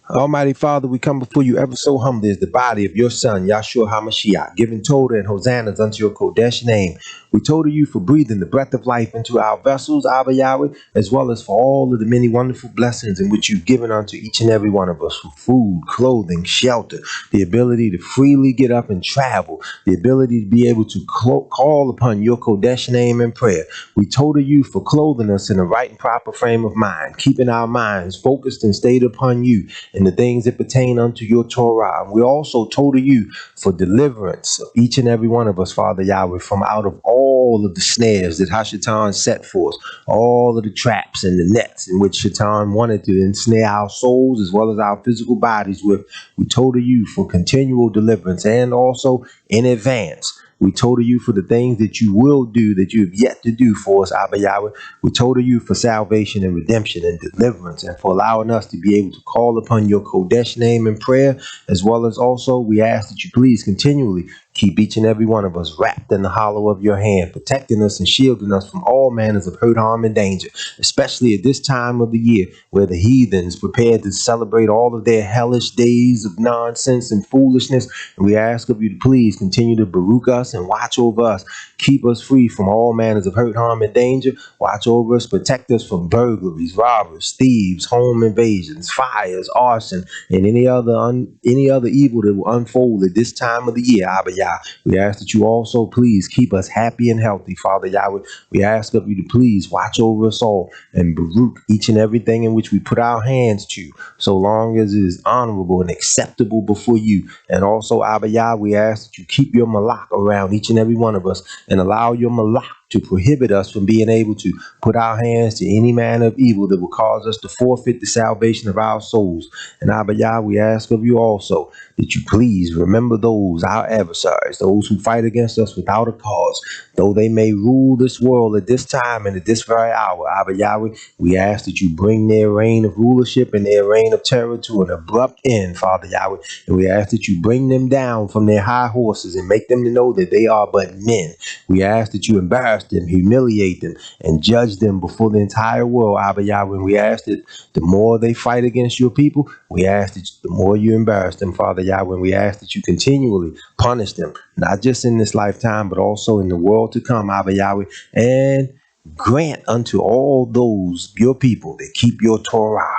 Almighty Father, we come before you ever so humbly as the body of your Son, Yahshua HaMashiach, giving Todah and hosannas unto your Kodesh name. We told you for breathing the breath of life into our vessels, Abba Yahweh, as well as for all of the many wonderful blessings in which you've given unto each and every one of us for food, clothing, shelter, the ability to freely get up and travel, the ability to be able to call upon your Kodesh name in prayer. We told you for clothing us in a right and proper frame of mind, keeping our minds focused and stayed upon you and the things that pertain unto your Torah. And we also told you for deliverance of each and every one of us, Father Yahweh, from out of all of the snares that Hashatan set for us, all of the traps and the nets in which Shaitan wanted to ensnare our souls as well as our physical bodies with. We told you for continual deliverance, and also in advance we told you for the things that you will do, that you have yet to do for us, Abba Yahweh. We told you for salvation and redemption and deliverance, and for allowing us to be able to call upon your Kodesh name in prayer, as well as also we ask that you please continually keep each and every one of us wrapped in the hollow of your hand, protecting us and shielding us from all manners of hurt, harm, and danger, especially at this time of the year where the heathens prepare to celebrate all of their hellish days of nonsense and foolishness. And we ask of you to please continue to baruch us and watch over us. Keep us free from all manners of hurt, harm, and danger. Watch over us, protect us from burglaries, robbers, thieves, home invasions, fires, arson, and any other evil that will unfold at this time of the year, Abba Yah. We ask that you also please keep us happy and healthy, Father Yahweh. We ask of you to please watch over us all and baruch each and everything in which we put our hands to, so long as it is honorable and acceptable before you. And also, Abba Yah, we ask that you keep your malak around each and every one of us, and allow your malak to prohibit us from being able to put our hands to any manner of evil that will cause us to forfeit the salvation of our souls. And Abba Yah, we ask of you also that you please remember those, our adversaries, those who fight against us without a cause, though they may rule this world at this time and at this very hour. Abba Yahweh, we ask that you bring their reign of rulership and their reign of terror to an abrupt end, Father Yahweh. And we ask that you bring them down from their high horses and make them to know that they are but men. We ask that you embarrass them, humiliate them, and judge them before the entire world, Abba Yahweh. And we ask that the more they fight against your people, we ask that the more you embarrass them, Father Yahweh. And we ask that you continually punish them, not just in this lifetime, but also in the world to come, Abba Yahweh. And grant unto all those, your people, that keep your Torah,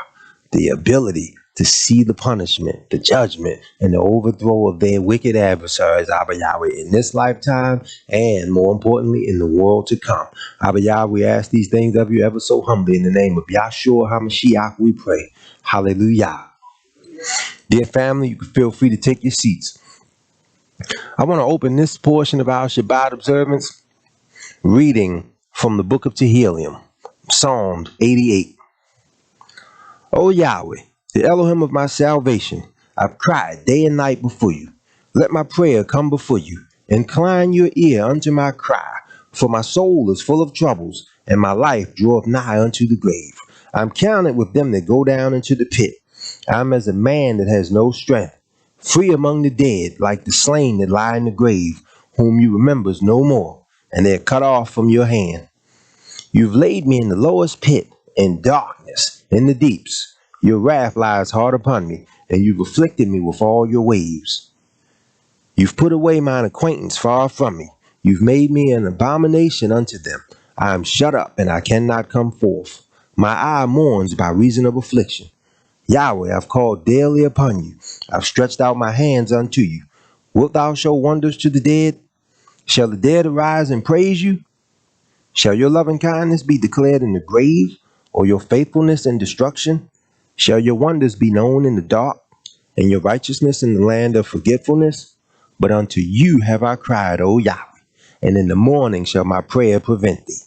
the ability to see the punishment, the judgment, and the overthrow of their wicked adversaries, Abba Yahweh, in this lifetime and, more importantly, in the world to come. Abba Yahweh, we ask these things of you ever so humbly in the name of Yahshua HaMashiach, we pray. Hallelujah. Dear family, you can feel free to take your seats. I want to open this portion of our Shabbat observance reading from the book of Tehillim, Psalm 88. O Yahweh, the Elohim of my salvation, I've cried day and night before you. Let my prayer come before you. Incline your ear unto my cry, for my soul is full of troubles, and my life draweth nigh unto the grave. I'm counted with them that go down into the pit. I'm as a man that has no strength, free among the dead, like the slain that lie in the grave, whom you remembers no more, and they're cut off from your hand. You've laid me in the lowest pit, in darkness, in the deeps. Your wrath lies hard upon me, and you've afflicted me with all your waves. You've put away mine acquaintance far from me. You've made me an abomination unto them. I am shut up, and I cannot come forth. My eye mourns by reason of affliction. Yahweh, I've called daily upon you. I've stretched out my hands unto you. Wilt thou show wonders to the dead? Shall the dead arise and praise you? Shall your loving kindness be declared in the grave, or your faithfulness in destruction? Shall your wonders be known in the dark, and your righteousness in the land of forgetfulness? But unto you have I cried, O Yahweh, and in the morning shall my prayer prevent thee.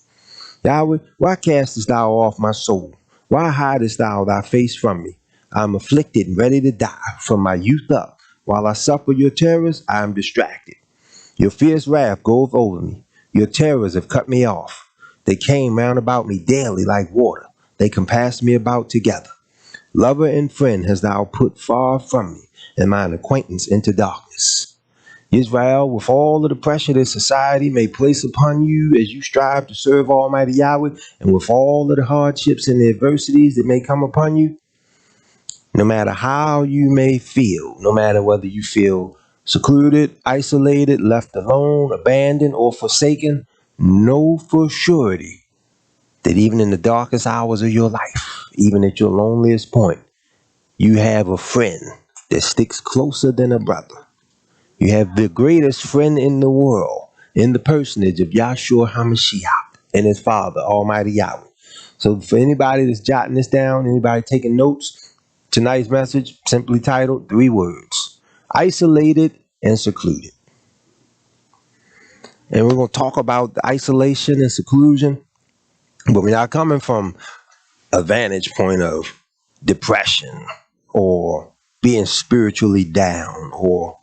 Yahweh, why castest thou off my soul? Why hidest thou thy face from me? I am afflicted and ready to die from my youth up. While I suffer your terrors, I am distracted. Your fierce wrath goeth over me. Your terrors have cut me off. They came round about me daily like water. They compassed me about together. Lover and friend hast thou put far from me, and mine acquaintance into darkness. Israel, with all of the pressure that society may place upon you as you strive to serve Almighty Yahweh, and with all of the hardships and the adversities that may come upon you, No matter how you may feel, no matter whether you feel secluded, isolated, left alone, abandoned, or forsaken, know for surety that even in the darkest hours of your life, even at your loneliest point, you have a friend that sticks closer than a brother. You have the greatest friend in the world in the personage of Yahshua HaMashiach and his Father, Almighty Yahweh. So for anybody that's jotting this down, anybody taking notes, tonight's message simply titled 3 words: isolated and secluded. And we're going to talk about the isolation and seclusion, but we're not coming from a vantage point of depression or being spiritually down or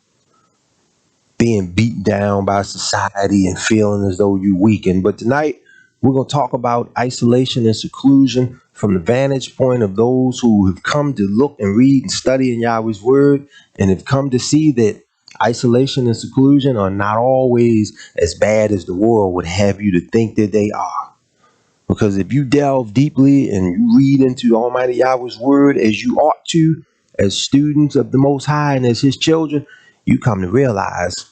being beat down by society and feeling as though you weaken. But tonight, we're going to talk about isolation and seclusion from the vantage point of those who have come to look and read and study in Yahweh's word and have come to see that isolation and seclusion are not always as bad as the world would have you to think that they are. Because if you delve deeply and you read into Almighty Yahweh's word as you ought to, as students of the Most High and as his children, you come to realize,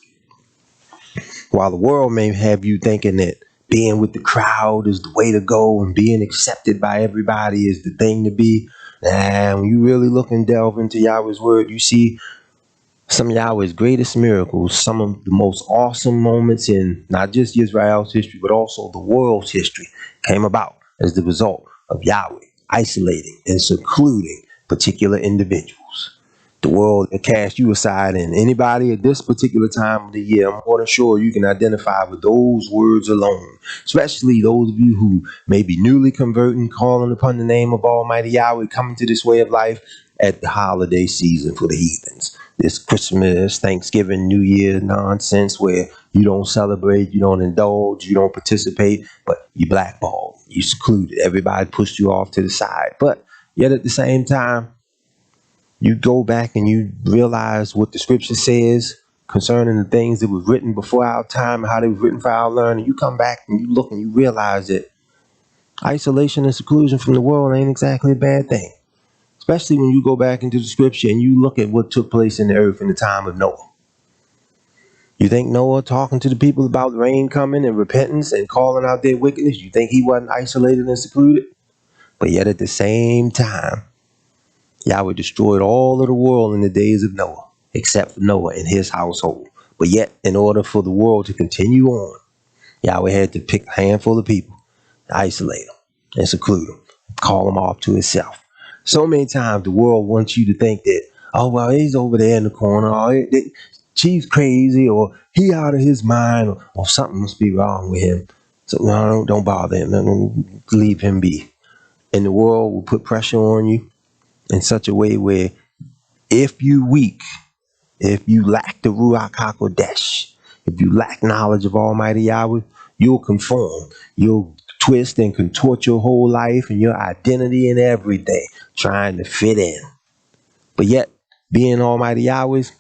while the world may have you thinking that being with the crowd is the way to go and being accepted by everybody is the thing to be, and when you really look and delve into Yahweh's word, you see some of Yahweh's greatest miracles, some of the most awesome moments in not just Israel's history, but also the world's history came about as the result of Yahweh isolating and secluding particular individuals. The world that cast you aside, and anybody at this particular time of the year, I'm more than sure you can identify with those words alone, especially those of you who may be newly converting, calling upon the name of Almighty Yahweh, coming to this way of life at the holiday season for the heathens. This Christmas, Thanksgiving, New Year nonsense where you don't celebrate, you don't indulge, you don't participate, but you blackballed, you secluded, everybody pushed you off to the side. But yet at the same time, you go back and you realize what the scripture says concerning the things that was written before our time and how they were written for our learning. You come back and you look and you realize that isolation and seclusion from the world ain't exactly a bad thing. Especially when you go back into the scripture and you look at what took place in the earth in the time of Noah. You think Noah talking to the people about rain coming and repentance and calling out their wickedness, you think he wasn't isolated and secluded? But yet at the same time, Yahweh destroyed all of the world in the days of Noah, except for Noah and his household. But yet, in order for the world to continue on, Yahweh had to pick a handful of people, isolate them, and seclude them, call them off to himself. So many times the world wants you to think that, oh, well, he's over there in the corner, or she's crazy, or he out of his mind, or something must be wrong with him. So no, don't bother him, leave him be. And the world will put pressure on you in such a way where if you weak, if you lack the Ruach HaKodesh, if you lack knowledge of Almighty Yahweh, you'll conform. You'll twist and contort your whole life and your identity and everything, trying to fit in. But yet, being Almighty Yahweh's,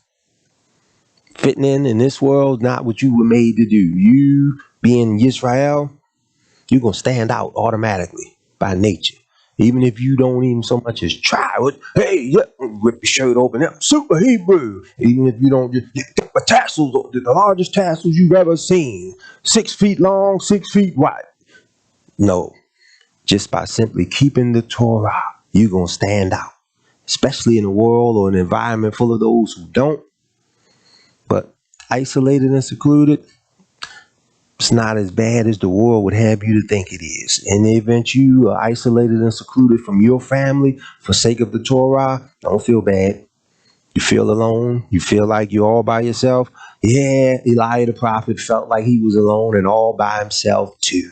fitting in this world, not what you were made to do. You being Yisrael, you're going to stand out automatically by nature. Even if you don't even so much as try it, hey, yeah, rip your shirt open, I'm super Hebrew. Even if you don't, just get the tassels, the largest tassels you've ever seen, 6 feet long, 6 feet wide. No, just by simply keeping the Torah, you're going to stand out, especially in a world or an environment full of those who don't. But isolated and secluded, it's not as bad as the world would have you to think it is. In the event you are isolated and secluded from your family for sake of the Torah, don't feel bad. You feel alone. You feel like you're all by yourself. Yeah, Elijah the prophet felt like he was alone and all by himself too.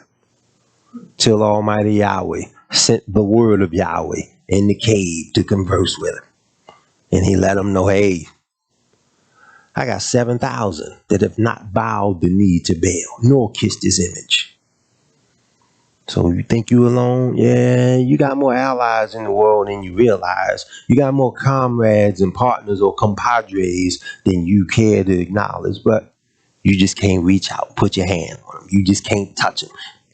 Till Almighty Yahweh sent the word of Yahweh in the cave to converse with him. And he let him know, hey, I got 7,000 that have not bowed the knee to Baal, nor kissed his image. So you think you alone? Yeah, you got more allies in the world than you realize. You got more comrades and partners or compadres than you care to acknowledge, but you just can't reach out, put your hand on them. You just can't touch them.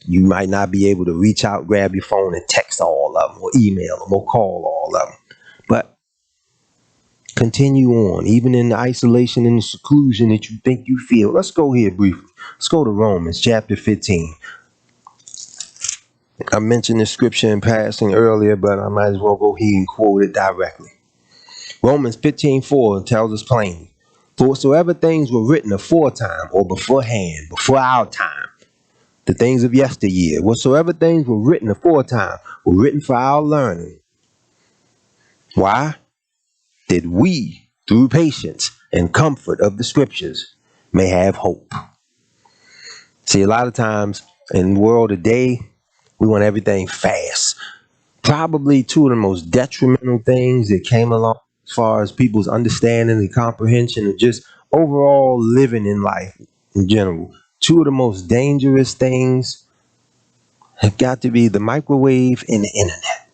You might not be able to reach out, grab your phone and text all of them or email them or call all of them. But Continue on, even in the isolation and the seclusion that you think you feel. Let's go here briefly. Let's go to Romans chapter 15. I mentioned the scripture in passing earlier, but I might as well go here and quote it directly. Romans 15:4 tells us plainly, for whatsoever things were written aforetime or beforehand, before our time, the things of yesteryear, whatsoever things were written aforetime were written for our learning. Why? That we, through patience and comfort of the scriptures, may have hope. See, a lot of times in the world today, we want everything fast. Probably two of the most detrimental things that came along as far as people's understanding and comprehension and just overall living in life in general. Two of the most dangerous things have got to be the microwave and the internet.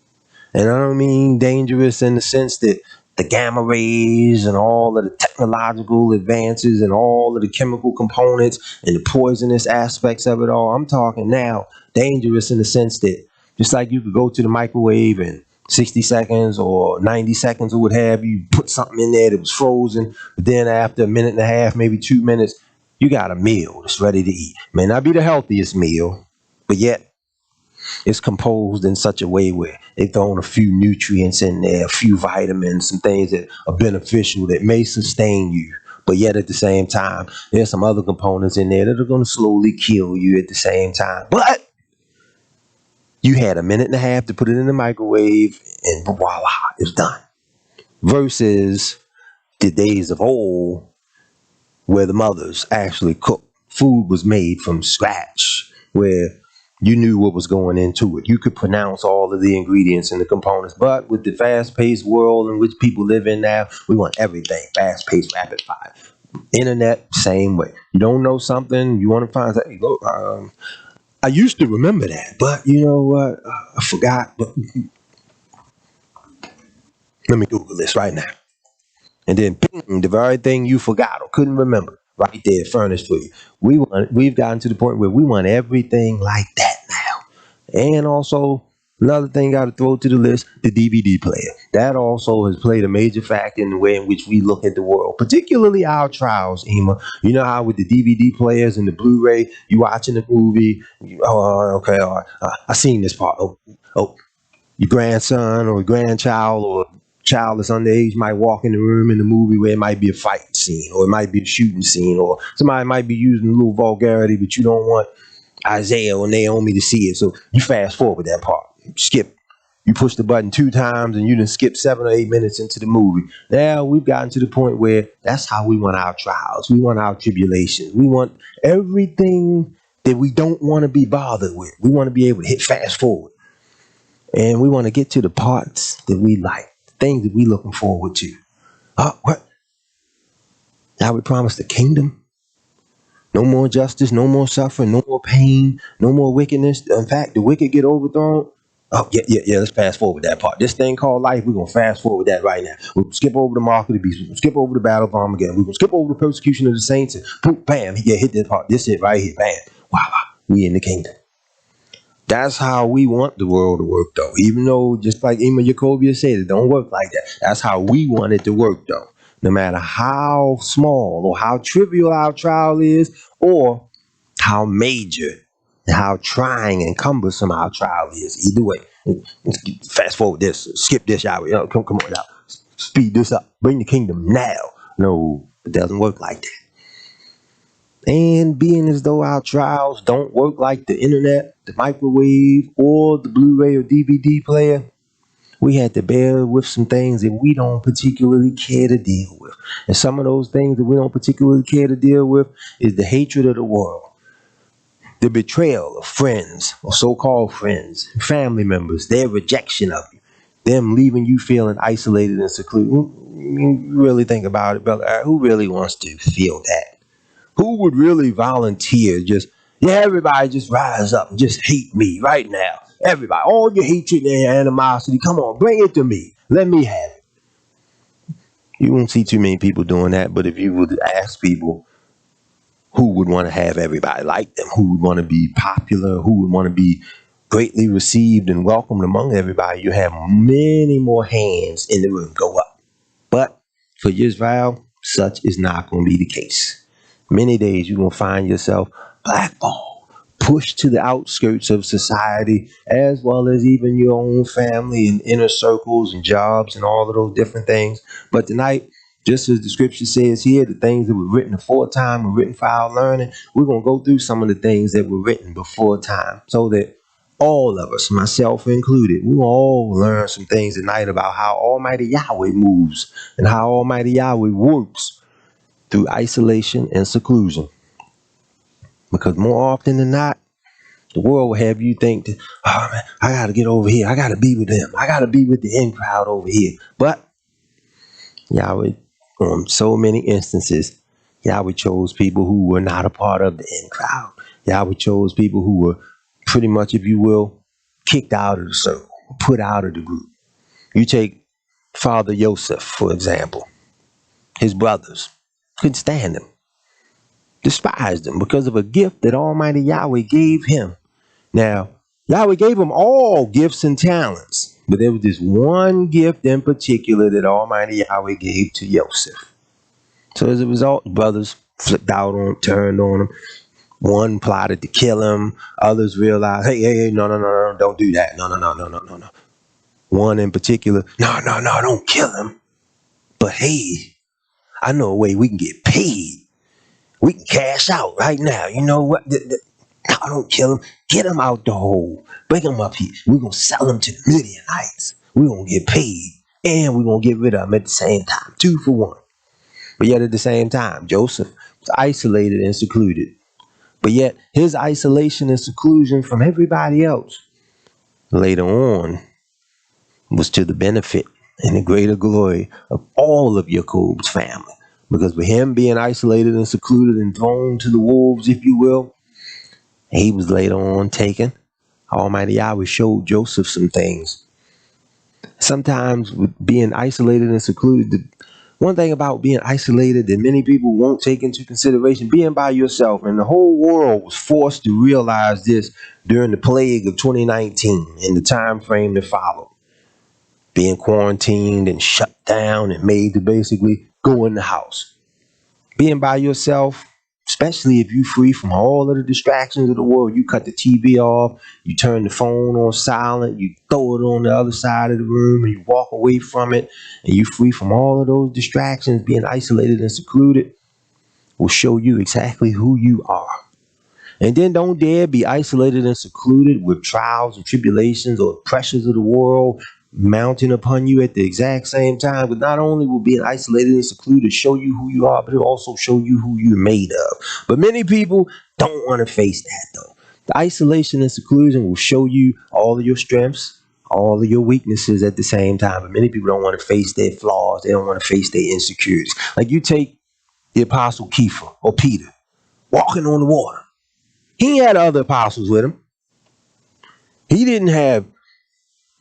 And I don't mean dangerous in the sense that the gamma rays and all of the technological advances and all of the chemical components and the poisonous aspects of it all. I'm talking now dangerous in the sense that just like you could go to the microwave in 60 seconds or 90 seconds or what have you, put something in there that was frozen, but then after a minute and a half, maybe 2 minutes, you got a meal that's ready to eat. May not be the healthiest meal, but yet it's composed in such a way where they've thrown a few nutrients in there, a few vitamins, some things that are beneficial that may sustain you. But yet at the same time, there's some other components in there that are going to slowly kill you at the same time. But you had a minute and a half to put it in the microwave and voila, it's done. Versus the days of old where the mothers actually cooked. Food was made from scratch, where you knew what was going into it. You could pronounce all of the ingredients and the components. But with the fast-paced world in which people live in now, we want everything fast-paced, rapid-fire. Internet, same way. You don't know something, you want to find out, hey, look, I used to remember that, but you know what? I forgot. But let me Google this right now. And then ping, the very thing you forgot or couldn't remember, right there, furnished for you. We've gotten to the point where we want everything like that now. And also, another thing got to throw to the list, the DVD player. That also has played a major factor in the way in which we look at the world, particularly our trials, Ema. You know how with the DVD players and the Blu-ray, you watching the movie, okay, all right, I seen this part. Oh, your grandson or grandchild or child that's underage might walk in the room in the movie where it might be a fight scene or it might be a shooting scene or somebody might be using a little vulgarity, but you don't want Isaiah or Naomi to see it. So you fast forward that part. Skip. You push the button 2 times and you done skip 7 or 8 minutes into the movie. Now we've gotten to the point where that's how we want our trials. We want our tribulations. We want everything that we don't want to be bothered with. We want to be able to hit fast forward. And we want to get to the parts that we like, things that we looking forward to. What? Now we promised the kingdom. No more justice, no more suffering, no more pain, no more wickedness. In fact, the wicked get overthrown. Oh, yeah. Let's fast forward that part. This thing called life, we're going to fast forward that right now. We're going to skip over the mark of the beast. We're going to skip over the battle of Armageddon. We're going to skip over the persecution of the saints. And boom, bam, he get hit that part. This it right here, bam. Wow, we in the kingdom. That's how we want the world to work, though. Even though, just like Emma Jacobia said, it don't work like that. That's how we want it to work, though. No matter how small or how trivial our trial is, or how major and how trying and cumbersome our trial is. Either way, fast forward this, skip this out. Come on out. Speed this up. Bring the kingdom now. No, it doesn't work like that. And being as though our trials don't work like the internet, the microwave, or the Blu-ray or DVD player, we had to bear with some things that we don't particularly care to deal with. And some of those things that we don't particularly care to deal with is the hatred of the world, the betrayal of friends or so-called friends, family members, their rejection of you, them leaving you feeling isolated and secluded. You really think about it, brother. Who really wants to feel that? Who would really volunteer everybody just rise up and just hate me right now? Everybody, all your hatred and animosity, come on, bring it to me. Let me have it. You won't see too many people doing that, but if you would ask people who would want to have everybody like them, who would want to be popular, who would want to be greatly received and welcomed among everybody, you have many more hands in the room go up. But for Israel, such is not going to be the case. Many days you're going to find yourself blackballed, pushed to the outskirts of society, as well as even your own family and inner circles and jobs and all of those different things. But tonight, just as the scripture says here, the things that were written aforetime were written for our learning. We're going to go through some of the things that were written before time so that all of us, myself included, we will all learn some things tonight about how Almighty Yahweh moves and how Almighty Yahweh works through isolation and seclusion. Because more often than not, the world will have you think that, oh man, I got to get over here. I got to be with them. I got to be with the in crowd over here. But Yahweh, on so many instances, Yahweh chose people who were not a part of the in crowd. Yahweh chose people who were pretty much, if you will, kicked out of the circle, put out of the group. You take Father Joseph, for example. His brothers couldn't stand him, despised him because of a gift that Almighty Yahweh gave him. Now, Yahweh gave him all gifts and talents, but there was this one gift in particular that Almighty Yahweh gave to Joseph. So as a result, the brothers flipped out on him, turned on him. One plotted to kill him. Others realized, hey, no, don't do that. No. One in particular, no, don't kill him. But hey, I know a way we can get paid. We can cash out right now. You know what? No, don't kill him. Get him out the hole. Bring him up here. We're going to sell him to the Midianites. We're going to get paid. And we're going to get rid of him at the same time. 2 for 1. But yet at the same time, Joseph was isolated and secluded. But yet his isolation and seclusion from everybody else later on was to the benefit and the greater glory of all of Jacob's family. Because with him being isolated and secluded and thrown to the wolves, if you will, he was later on taken. Almighty Yahweh showed Joseph some things. Sometimes with being isolated and secluded, one thing about being isolated that many people won't take into consideration, being by yourself, and the whole world was forced to realize this during the plague of 2019 in the time frame that followed. Being quarantined and shut down and made to basically go in the house. Being by yourself, especially if you're free from all of the distractions of the world, you cut the TV off, you turn the phone on silent, you throw it on the other side of the room and you walk away from it, and you're free from all of those distractions. Being isolated and secluded will show you exactly who you are. And then don't dare be isolated and secluded with trials and tribulations or pressures of the world mounting upon you at the exact same time. But not only will being isolated and secluded show you who you are, but it'll also show you who you're made of. But many people don't want to face that, though. The isolation and seclusion will show you all of your strengths, all of your weaknesses at the same time. But many people don't want to face their flaws. They don't want to face their insecurities. Like you take the apostle Kepha or Peter walking on the water. He had other apostles with him. He didn't have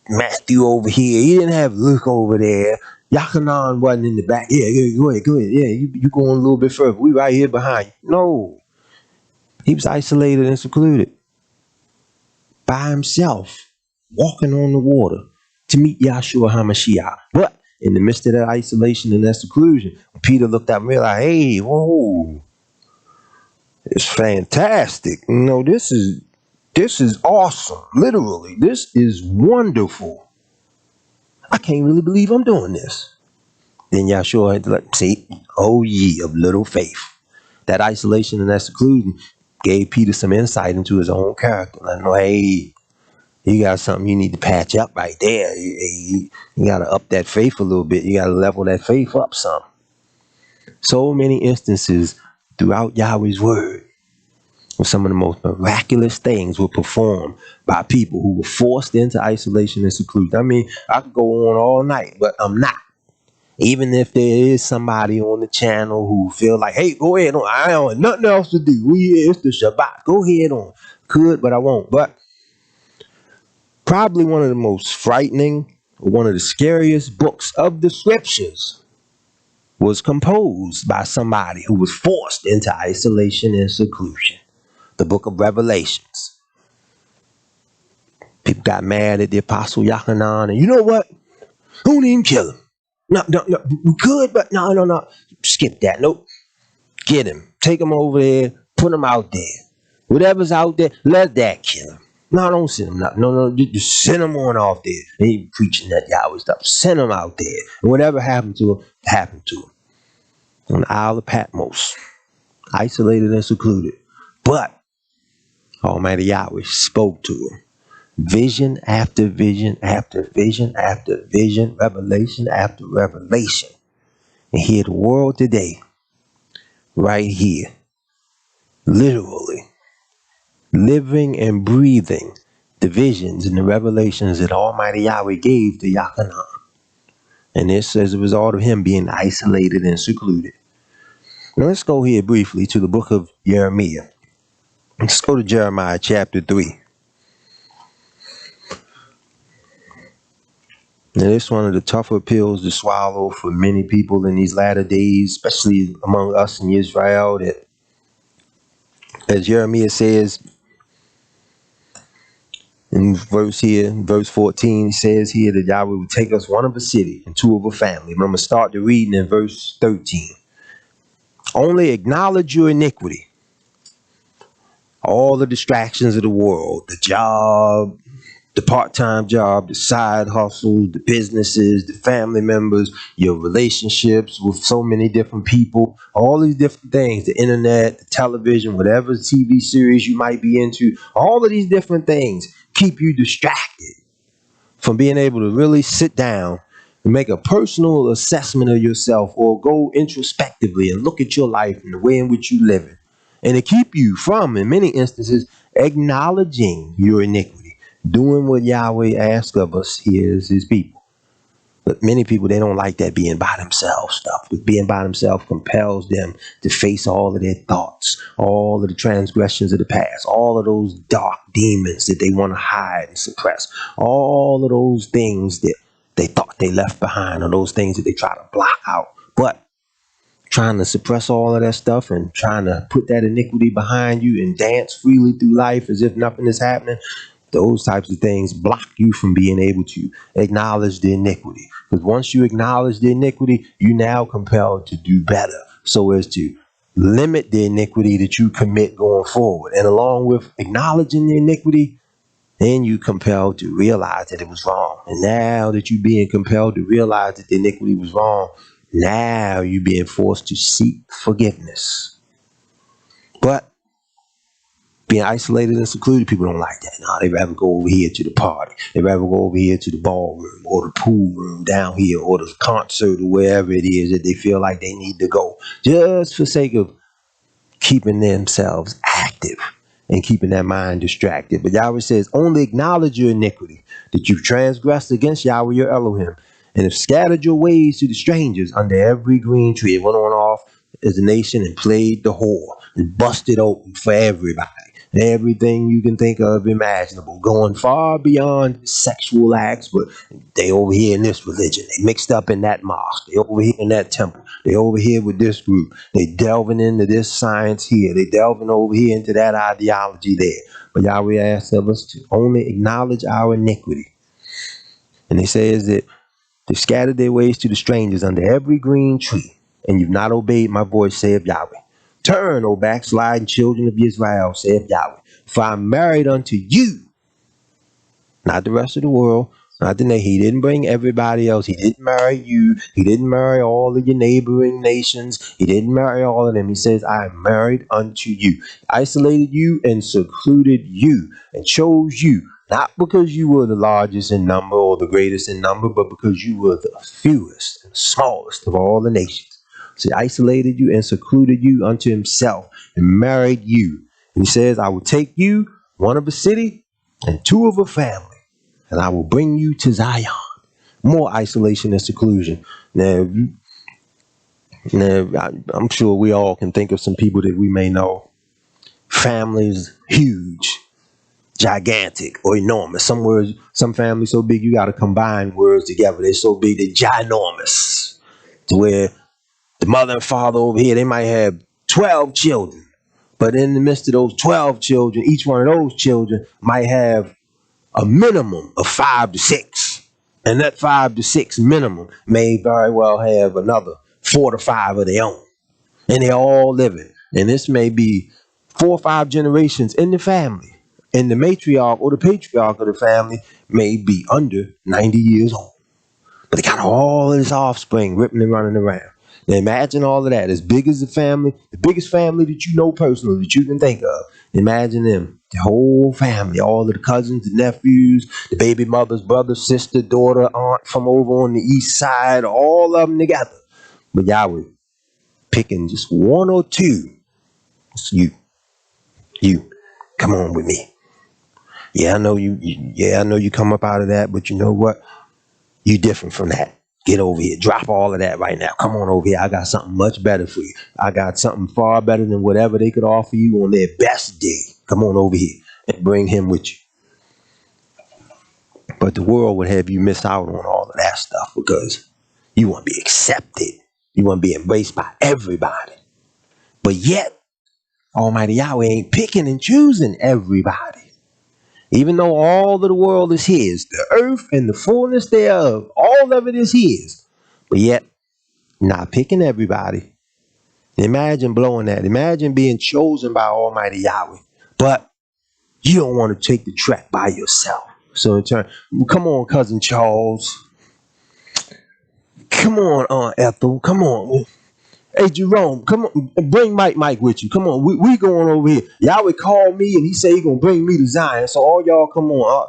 Matthew over here. He didn't have Luke over there. Yachanan wasn't in the back. Yeah, go ahead. Yeah, you going a little bit further. We right here behind you. No. He was isolated and secluded. By himself. Walking on the water to meet Yahshua HaMashiach. But in the midst of that isolation and that seclusion, Peter looked up and realized, hey, whoa. It's fantastic. You know, this is awesome. Literally, this is wonderful. I can't really believe I'm doing this. Then Yahshua had to say, oh ye of little faith. That isolation and that seclusion gave Peter some insight into his own character. Let him know, hey, you got something you need to patch up right there. You got to up that faith a little bit. You got to level that faith up some. So many instances throughout Yahweh's word where some of the most miraculous things were performed by people who were forced into isolation and seclusion. I mean, I could go on all night, but I'm not. Even if there is somebody on the channel who feel like, hey, go ahead on. I don't have nothing else to do. It's the Shabbat. Go ahead on. Could, but I won't. But probably one of the most frightening, one of the scariest books of the scriptures was composed by somebody who was forced into isolation and seclusion. The book of Revelations. People got mad at the apostle Yachanan, and you know what? Don't even kill him. No, no, no, we could, but no, no, no. Skip that. Nope. Get him. Take him over there. Put him out there. Whatever's out there, let that kill him. No, don't send him. No, no, just send him on off there. They ain't preaching that Yahweh stuff. Send him out there. And whatever happened to him, happened to him. On the Isle of Patmos, isolated and secluded. But Almighty Yahweh spoke to him. Vision after vision after vision after vision, revelation after revelation. And here the world today, right here, literally living and breathing the visions and the revelations that Almighty Yahweh gave to Yachanan. And this as a result of him being isolated and secluded. Now let's go here briefly to the book of Jeremiah. Let's go to Jeremiah chapter 3. Now, this is one of the tougher pills to swallow for many people in these latter days, especially among us in Israel. That, as Jeremiah says in verse 14, he says here that Yahweh will take us one of a city and two of a family. I'm going to start the reading in verse 13. Only acknowledge your iniquity. All the distractions of the world, the job, the part-time job, the side hustle, the businesses, the family members, your relationships with so many different people, all these different things, the internet, the television, whatever TV series you might be into, all of these different things keep you distracted from being able to really sit down and make a personal assessment of yourself, or go introspectively and look at your life and the way in which you live it. And to keep you from, in many instances, acknowledging your iniquity, doing what Yahweh asks of us here as his people. But many people, they don't like that being by themselves stuff. But being by themselves compels them to face all of their thoughts, all of the transgressions of the past, all of those dark demons that they want to hide and suppress, all of those things that they thought they left behind, or those things that they try to block out. But trying to suppress all of that stuff and trying to put that iniquity behind you and dance freely through life as if nothing is happening, those types of things block you from being able to acknowledge the iniquity. Because once you acknowledge the iniquity, you now compelled to do better, so as to limit the iniquity that you commit going forward. And along with acknowledging the iniquity, then you compelled to realize that it was wrong. And now that you're being compelled to realize that the iniquity was wrong, now you're being forced to seek forgiveness. But being isolated and secluded, people don't like that. No, they rather go over here to the party. They rather go over here to the ballroom or the pool room down here, or the concert, or wherever it is that they feel like they need to go, just for sake of keeping themselves active and keeping their mind distracted. But Yahweh says, only acknowledge your iniquity, that you've transgressed against Yahweh your Elohim, and have scattered your ways to the strangers under every green tree. It went on off as a nation and played the whore and busted open for everybody. Everything you can think of imaginable, going far beyond sexual acts. But they over here in this religion, they mixed up in that mosque, they over here in that temple, they over here with this group, they delving into this science here, they delving over here into that ideology there. But Yahweh asks of us to only acknowledge our iniquity. And he says that they've scattered their ways to the strangers under every green tree, and you've not obeyed my voice, saith Yahweh. Turn, O backsliding children of Israel, saith Yahweh, for I'm married unto you. Not the rest of the world, not the nation. He didn't bring everybody else. He didn't marry you. He didn't marry all of your neighboring nations. He didn't marry all of them. He says, I am married unto you. Isolated you and secluded you and chose you. Not because you were the largest in number or the greatest in number, but because you were the fewest and smallest of all the nations. So he isolated you and secluded you unto himself and married you. And he says, I will take you, one of a city and two of a family, and I will bring you to Zion. More isolation and seclusion. Now, I'm sure we all can think of some people that we may know. Families huge, gigantic, or enormous. Some words, some families so big you got to combine words together. They're so big they're ginormous, to where the mother and father over here, they might have 12 children, but in the midst of those 12 children, each one of those children might have a minimum of 5 to 6 And that 5 to 6 minimum may very well have another 4 to 5 of their own. And they're all living. And this may be 4 or 5 generations in the family. And the matriarch or the patriarch of the family may be under 90 years old. But they got all of this offspring ripping and running around. Now imagine all of that. As big as the family, the biggest family that you know personally, that you can think of. Imagine them, the whole family, all of the cousins, the nephews, the baby mother's brother, sister, daughter, aunt from over on the east side, all of them together. But Yahweh picking just 1 or 2. It's you, come on with me. Yeah, I know I know you come up out of that, but you know what? You different from that. Get over here. Drop all of that right now. Come on over here. I got something much better for you. I got something far better than whatever they could offer you on their best day. Come on over here and bring him with you. But the world would have you miss out on all of that stuff because you want to be accepted. You want to be embraced by everybody. But yet, Almighty Yahweh ain't picking and choosing everybody. Even though all of the world is his, the earth and the fullness thereof, all of it is his. But yet, not picking everybody. Imagine blowing that. Imagine being chosen by Almighty Yahweh. But you don't want to take the trek by yourself. So in turn, come on, Cousin Charles. Come on, Aunt Ethel. Come on. Hey, Jerome, come on. Bring Mike with you. Come on. We going over here. Yahweh called me and he said he going to bring me to Zion. So all y'all come on.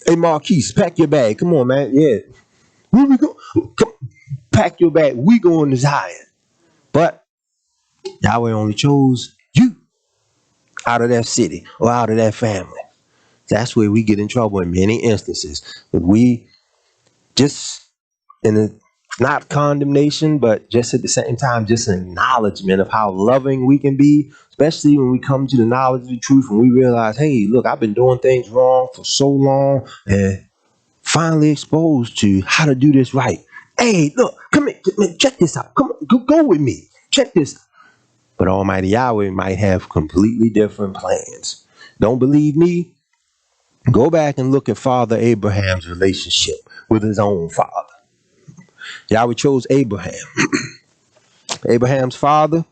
Hey, Marquise, pack your bag. Come on, man. Yeah. Where we go? Come, pack your bag. We going to Zion. But Yahweh only chose you out of that city or out of that family. That's where we get in trouble in many instances. But we just, in a, not condemnation, but just at the same time, just an acknowledgement of how loving we can be, especially when we come to the knowledge of the truth and we realize, hey, look, I've been doing things wrong for so long and finally exposed to how to do this right. Hey, look, come here, check this out. Come on, go with me. Check this out. But Almighty Yahweh might have completely different plans. Don't believe me? Go back and look at Father Abraham's relationship with his own father. Yahweh chose Abraham. Abraham's father,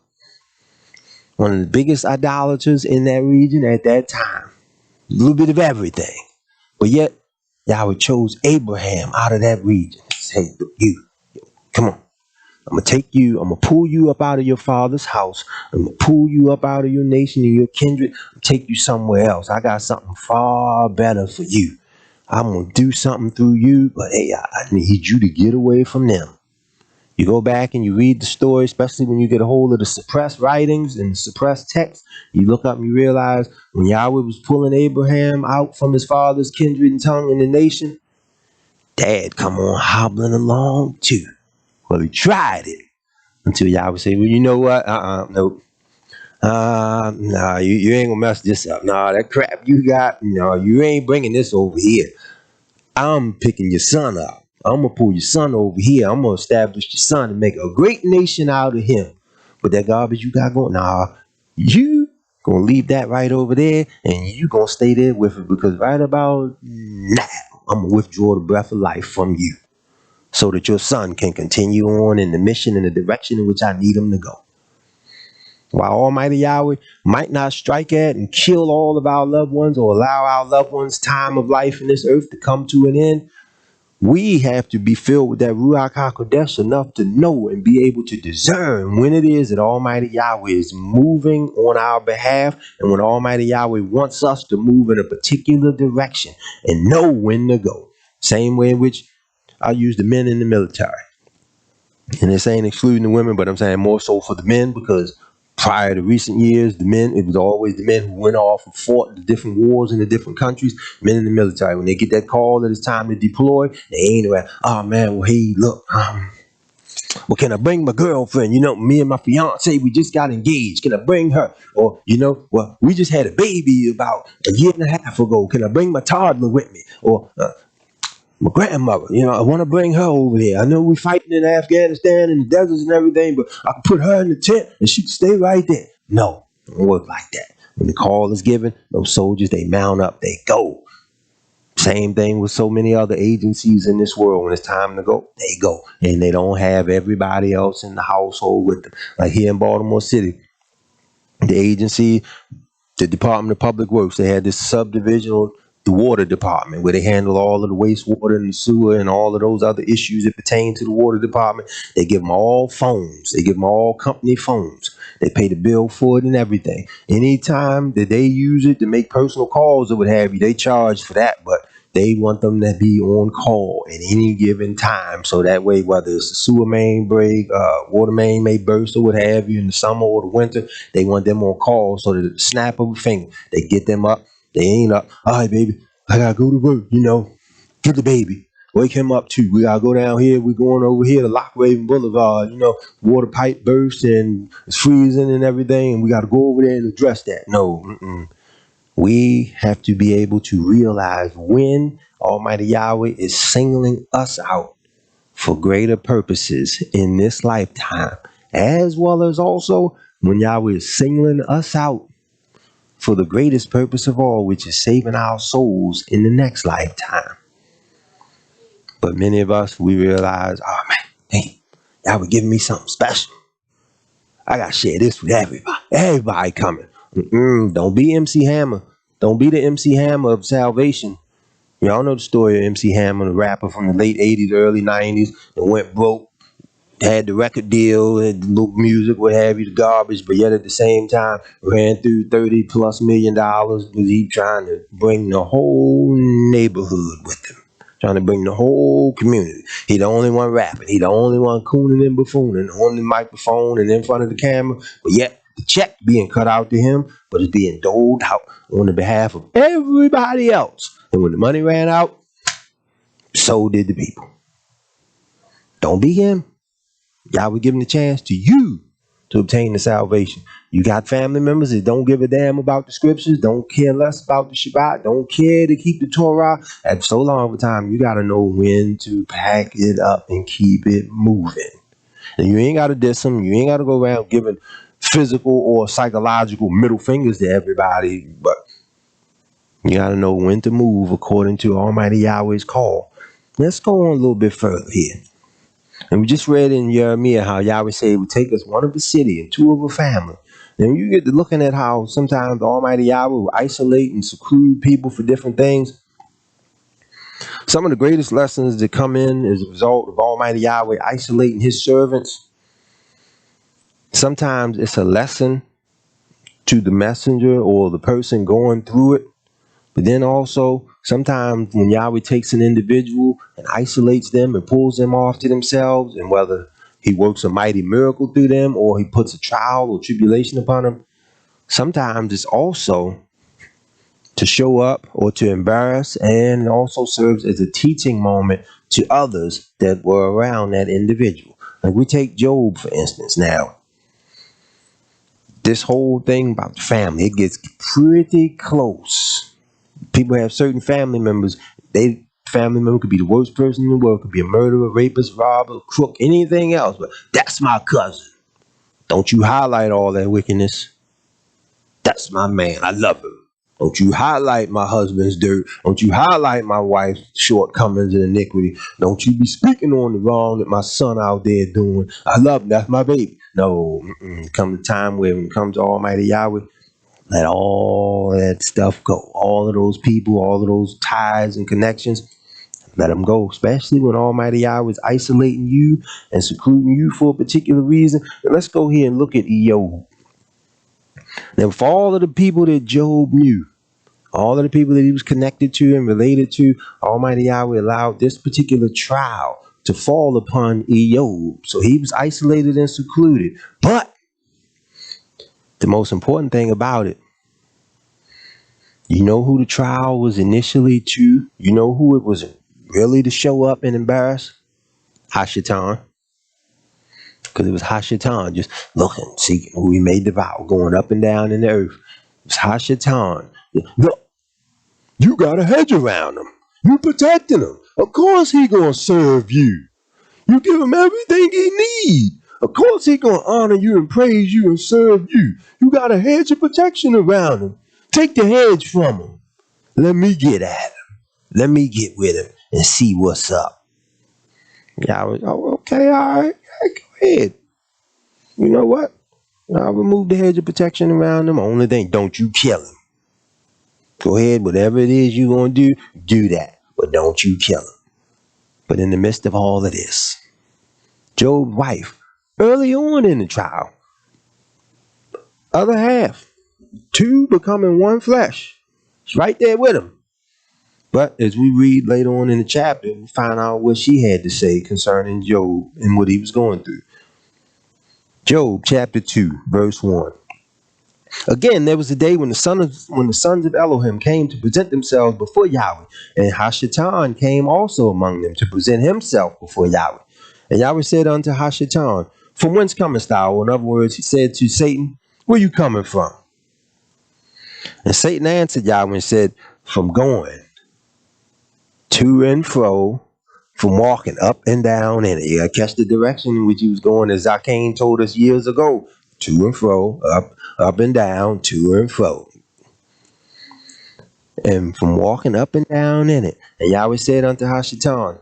one of the biggest idolaters in that region at that time. A little bit of everything. But yet, Yahweh chose Abraham out of that region. Say, you, come on. I'm going to take you, I'm going to pull you up out of your father's house. I'm going to pull you up out of your nation and your kindred and take you somewhere else. I got something far better for you. I'm going to do something through you, but hey, I need you to get away from them. You go back and you read the story, especially when you get a hold of the suppressed writings and suppressed text. You look up and you realize when Yahweh was pulling Abraham out from his father's kindred and tongue in the nation, Dad come on hobbling along too. Well, he tried it until Yahweh said, well, you know what? Nope. Nah, you ain't gonna mess this up. Nah, that crap you got, no, you ain't bringing this over here. I'm picking your son up. I'm gonna pull your son over here. I'm gonna establish your son and make a great nation out of him. But that garbage you got going, nah, you gonna leave that right over there and you gonna stay there with it because right about now, I'm gonna withdraw the breath of life from you, so that your son can continue on in the mission and the direction in which I need him to go. While Almighty Yahweh might not strike at and kill all of our loved ones or allow our loved ones' time of life in this earth to come to an end, we have to be filled with that Ruach HaKodesh enough to know and be able to discern when it is that Almighty Yahweh is moving on our behalf and when Almighty Yahweh wants us to move in a particular direction and know when to go. Same way in which I use the men in the military. And this ain't excluding the women, but I'm saying more so for the men because prior to recent years, the men, it was always the men who went off and fought the different wars in the different countries. Men in the military, when they get that call that it's time to deploy, they ain't like, oh man, well, hey, look, well, can I bring my girlfriend? You know, me and my fiance, we just got engaged. Can I bring her? Or, you know, well, we just had a baby about a year and a half ago. Can I bring my toddler with me? Or, my grandmother, you know, I want to bring her over there. I know we're fighting in Afghanistan and the deserts and everything, but I can put her in the tent and she can stay right there. No, it don't work like that. When the call is given, those soldiers, they mount up, they go. Same thing with so many other agencies in this world. When it's time to go, they go. And they don't have everybody else in the household with them. Like here in Baltimore City, the agency, the Department of Public Works, they had this subdivision of the water department where they handle all of the wastewater and the sewer and all of those other issues that pertain to the water department. They give them all phones. They give them all company phones. They pay the bill for it and everything. Anytime that they use it to make personal calls or what have you, they charge for that, but they want them to be on call at any given time. So that way, whether it's a sewer main break, water main may burst or what have you in the summer or the winter, they want them on call so that at the snap of a finger, they get them up. They ain't up. All right, baby, I gotta go to work, get the baby. Wake him up too. We gotta go down here. We're going over here to Lockraven Boulevard. Water pipe burst and it's freezing and everything, and we gotta go over there and address that. No, we have to be able to realize when Almighty Yahweh is singling us out for greater purposes in this lifetime, as well as also when Yahweh is singling us out for the greatest purpose of all, which is saving our souls in the next lifetime. But many of us, we realize, oh man, hey, Yahweh giving me something special. I gotta share this with everybody. Everybody coming. Don't be MC Hammer. Don't be the MC Hammer of salvation. Y'all know the story of MC Hammer, the rapper from the late 80s, early 90s, and went broke. Had the record deal and the little music, what have you, the garbage, but yet at the same time ran through $30+ million. Was he trying to bring the whole neighborhood with him? Trying to bring the whole community. He the only one rapping. He the only one cooning and buffooning on the microphone and in front of the camera. But yet the check being cut out to him, but it's being doled out on the behalf of everybody else. And when the money ran out, so did the people. Don't be him. Yahweh giving the chance to you to obtain the salvation. You got family members that don't give a damn about the scriptures, don't care less about the Shabbat, don't care to keep the Torah. At so long of a time, you got to know when to pack it up and keep it moving. And you ain't got to diss them. You ain't got to go around giving physical or psychological middle fingers to everybody, but you got to know when to move according to Almighty Yahweh's call. Let's go on a little bit further here. And we just read in Jeremiah how Yahweh said he would take us one of a city and two of a family. And when you get to looking at how sometimes the Almighty Yahweh will isolate and seclude people for different things, some of the greatest lessons that come in as a result of Almighty Yahweh isolating his servants, sometimes it's a lesson to the messenger or the person going through it. But then also, sometimes when Yahweh takes an individual and isolates them and pulls them off to themselves, and whether he works a mighty miracle through them or he puts a trial or tribulation upon them, sometimes it's also to show up or to embarrass, and it also serves as a teaching moment to others that were around that individual. Like we take Job, for instance, now. This whole thing about the family, it gets pretty close. People have certain family members. Family member could be the worst person in the world. Could be a murderer, rapist, robber, crook, anything else. But that's my cousin. Don't you highlight all that wickedness. That's my man. I love him. Don't you highlight my husband's dirt. Don't you highlight my wife's shortcomings and iniquity. Don't you be speaking on the wrong that my son out there doing. I love him. That's my baby. No. Come the time where when it comes to Almighty Yahweh, let all that stuff go. All of those people, all of those ties and connections, let them go. Especially when Almighty Yahweh is isolating you and secluding you for a particular reason. And let's go here and look at Job. Now, for all of the people that Job knew, all of the people that he was connected to and related to, Almighty Yahweh allowed this particular trial to fall upon Job. So he was isolated and secluded. But the most important thing about it, you know who the trial was initially to? You know who it was really to show up and embarrass? Hashatan. Because it was Hashatan just looking, seeking who he may devour, going up and down in the earth. It was Hashatan. Look, you got a hedge around him. You protecting him. Of course he gonna serve you. You give him everything he need. Of course he gonna honor you and praise you and serve you. You got a hedge of protection around him. Take the hedge from him. Let me get at him. Let me get with him and see what's up. Yahweh, oh, okay, all right, go ahead. You know what? I'll remove the hedge of protection around him. Only thing, don't you kill him. Go ahead, whatever it is you're going to do that. But don't you kill him. But in the midst of all of this, Job's wife, early on in the trial, other half, two becoming one flesh. It's right there with him. But as we read later on in the chapter, we find out what she had to say concerning Job and what he was going through. Job chapter 2, verse 1. Again, there was a day when the sons of Elohim came to present themselves before Yahweh, and Hashatan came also among them to present himself before Yahweh. And Yahweh said unto Hashatan, From whence comest thou? In other words, he said to Satan, Where you coming from? And Satan answered Yahweh and said, From going to and fro, from walking up and down in it. You gotta catch the direction in which he was going, as Zakane told us years ago. To and fro, up and down, to and fro. And from walking up and down in it. And Yahweh said unto Hashatan,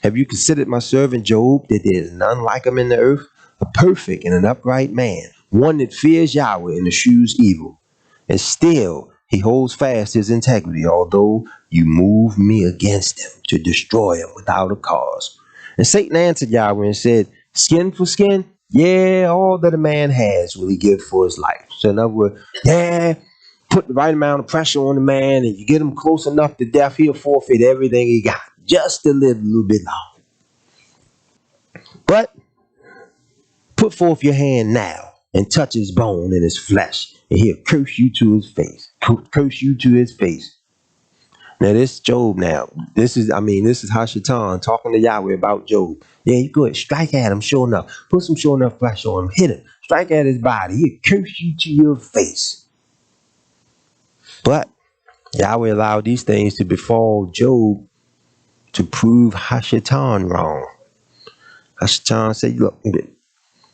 Have you considered my servant Job, that there is none like him in the earth, a perfect and an upright man, one that fears Yahweh and eschews evil? And still he holds fast his integrity, although you move me against him to destroy him without a cause. And Satan answered Yahweh and said, Skin for skin? Yeah, all that a man has will he give for his life. So in other words, yeah, put the right amount of pressure on the man, and you get him close enough to death, he'll forfeit everything he got just to live a little bit longer. But put forth your hand now and touch his bone and his flesh, and he'll curse you to his face. Curse you to his face. Now this Job now. This is Hashatan talking to Yahweh about Job. Yeah, you go ahead, strike at him, sure enough. Put some sure enough pressure on him, hit him, strike at his body, he'll curse you to your face. But Yahweh allowed these things to befall Job to prove Hashatan wrong. Hashatan said, Look,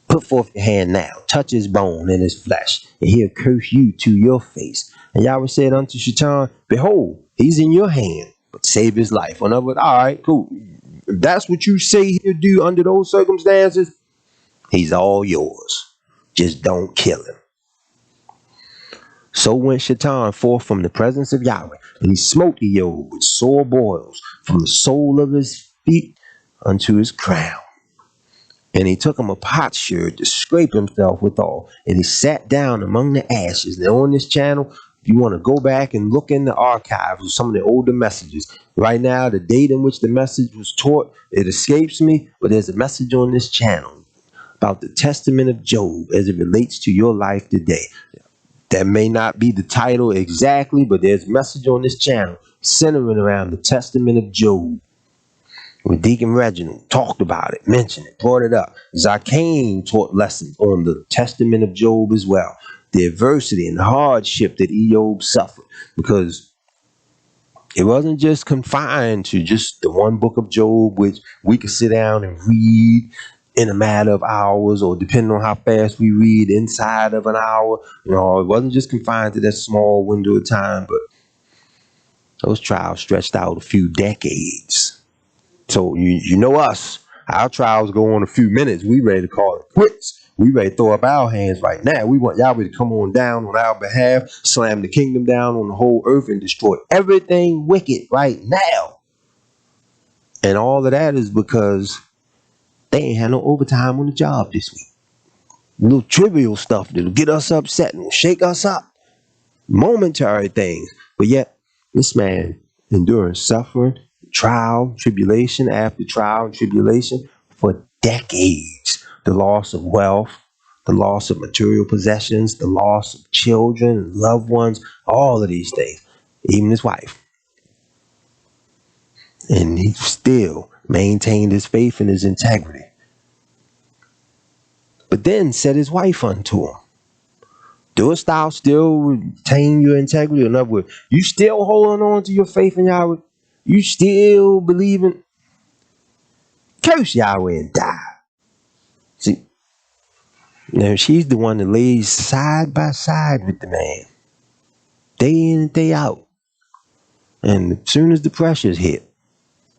put forth your hand now, touch his bone and his flesh, and he'll curse you to your face. And Yahweh said unto Shaitan, Behold, he's in your hand, but save his life. In other words, all right, cool. If that's what you say he'll do under those circumstances, he's all yours. Just don't kill him. So went Shaitan forth from the presence of Yahweh, and he smote Job with sore boils from the sole of his feet unto his crown. And he took him a potsherd to scrape himself withal, and he sat down among the ashes. Now on this channel, if you want to go back and look in the archives of some of the older messages, right now the date in which the message was taught, it escapes me, but there's a message on this channel about the testament of Job as it relates to your life today. That may not be the title exactly, but there's a message on this channel centering around the testament of Job. When Deacon Reginald talked about it, mentioned it, brought it up. Zakane taught lessons on the testament of Job as well. The adversity and the hardship that Job suffered. Because it wasn't just confined to just the one book of Job, which we could sit down and read in a matter of hours, or depending on how fast we read, inside of an hour. You know, it wasn't just confined to that small window of time, but those trials stretched out a few decades. So you know us, our trials go on a few minutes. We ready to call it quits. We ready to throw up our hands right now. We want Yahweh to come on down on our behalf, slam the kingdom down on the whole earth, and destroy everything wicked right now. And all of that is because they ain't had no overtime on the job this week. Little trivial stuff that'll get us upset and shake us up. Momentary things. But yet, this man enduring suffering, trial, tribulation after trial and tribulation for decades. The loss of wealth, the loss of material possessions, the loss of children, loved ones, all of these things. Even his wife. And he still maintained his faith and his integrity. But then said his wife unto him, Doest thou still retain your integrity? In other words, you still holding on to your faith in Yahweh? You still believing? Curse Yahweh and die. See, now she's the one that lays side by side with the man, day in and day out. And as soon as the pressures hit,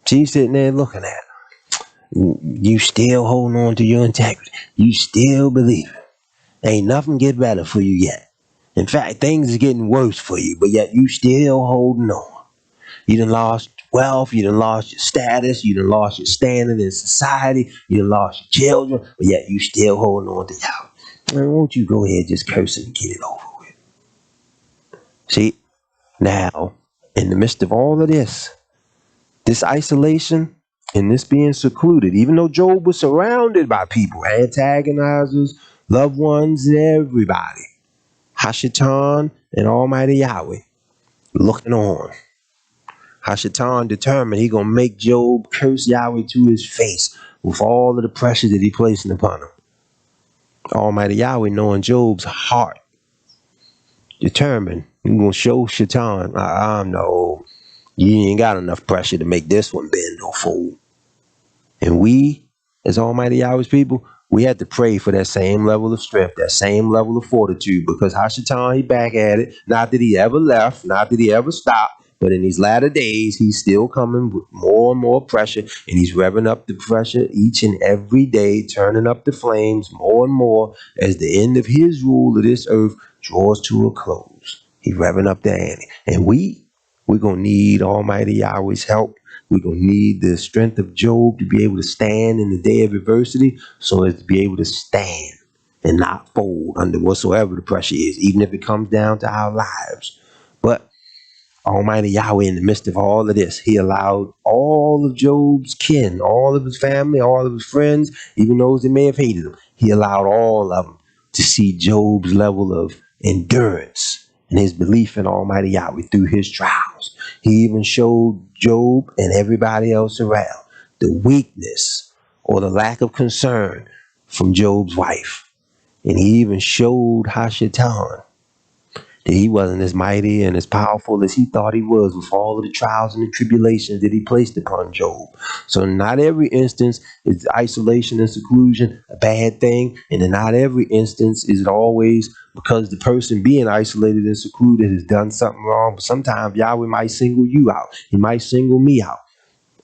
she's sitting there looking at her. You still holding on to your integrity. You still believe it. Ain't nothing get better for you yet. In fact, things are getting worse for you, but yet you still holding on. You done lost wealth, you done lost your status, you done lost your standing in society, you done lost your children, but yet you still holding on to y'all. Man, won't you go ahead just curse it and get it over with? See, now, in the midst of all of this isolation and this being secluded, even though Job was surrounded by people, antagonizers, loved ones, and everybody, Hashatan and Almighty Yahweh looking on. Hashatan determined he gonna make Job curse Yahweh to his face with all of the pressure that he placing upon him. Almighty Yahweh, knowing Job's heart, determined he gonna show Shaitan, no, you ain't got enough pressure to make this one bend or fold. And we, as Almighty Yahweh's people, we had to pray for that same level of strength, that same level of fortitude, because Hashatan, he back at it. Not that he ever left, not that he ever stopped, but in these latter days, he's still coming with more and more pressure, and he's revving up the pressure each and every day, turning up the flames more and more as the end of his rule of this earth draws to a close. He's revving up the ante. And we're going to need Almighty Yahweh's help. We're going to need the strength of Job to be able to stand in the day of adversity, so as to be able to stand and not fold under whatsoever the pressure is, even if it comes down to our lives. But Almighty Yahweh, in the midst of all of this, he allowed all of Job's kin, all of his family, all of his friends, even those that may have hated him, he allowed all of them to see Job's level of endurance and his belief in Almighty Yahweh through his trials. He even showed Job and everybody else around the weakness or the lack of concern from Job's wife. And he even showed Hashatan that he wasn't as mighty and as powerful as he thought he was, with all of the trials and the tribulations that he placed upon Job. So not every instance is isolation and seclusion a bad thing, and in not every instance is it always because the person being isolated and secluded has done something wrong. But sometimes Yahweh might single you out. He might single me out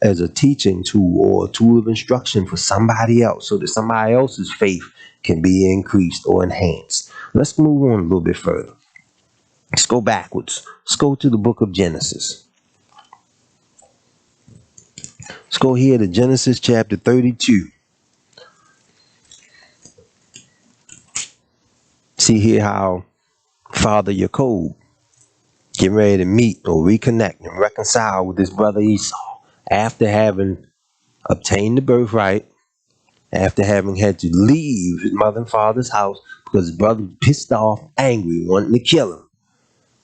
as a teaching tool or a tool of instruction for somebody else, so that somebody else's faith can be increased or enhanced. Let's move on a little bit further. Let's go backwards. Let's go to the book of Genesis. Let's go here to Genesis chapter 32. See here how Father Jacob getting ready to meet or reconnect and reconcile with his brother Esau after having obtained the birthright, after having had to leave his mother and father's house because his brother was pissed off, angry, wanting to kill him.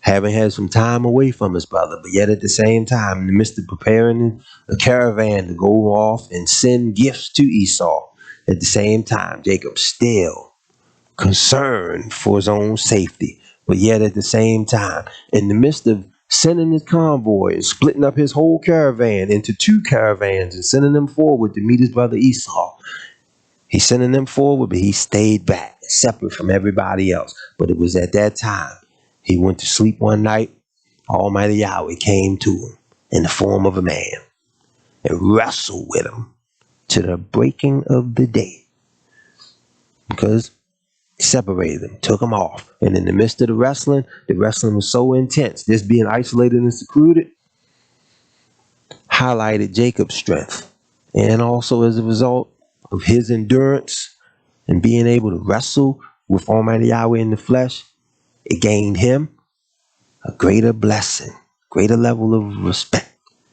Having had some time away from his brother, but yet at the same time, in the midst of preparing a caravan to go off and send gifts to Esau, at the same time, Jacob still concerned for his own safety, but yet at the same time, in the midst of sending his convoy and splitting up his whole caravan into two caravans and sending them forward to meet his brother Esau, he's sending them forward, but he stayed back, separate from everybody else. But it was at that time he went to sleep one night. Almighty Yahweh came to him in the form of a man and wrestled with him to the breaking of the day, because he separated them, took them off. And in the midst of the wrestling was so intense. This being isolated and secluded highlighted Jacob's strength. And also as a result of his endurance and being able to wrestle with Almighty Yahweh in the flesh, it gained him a greater blessing, greater level of respect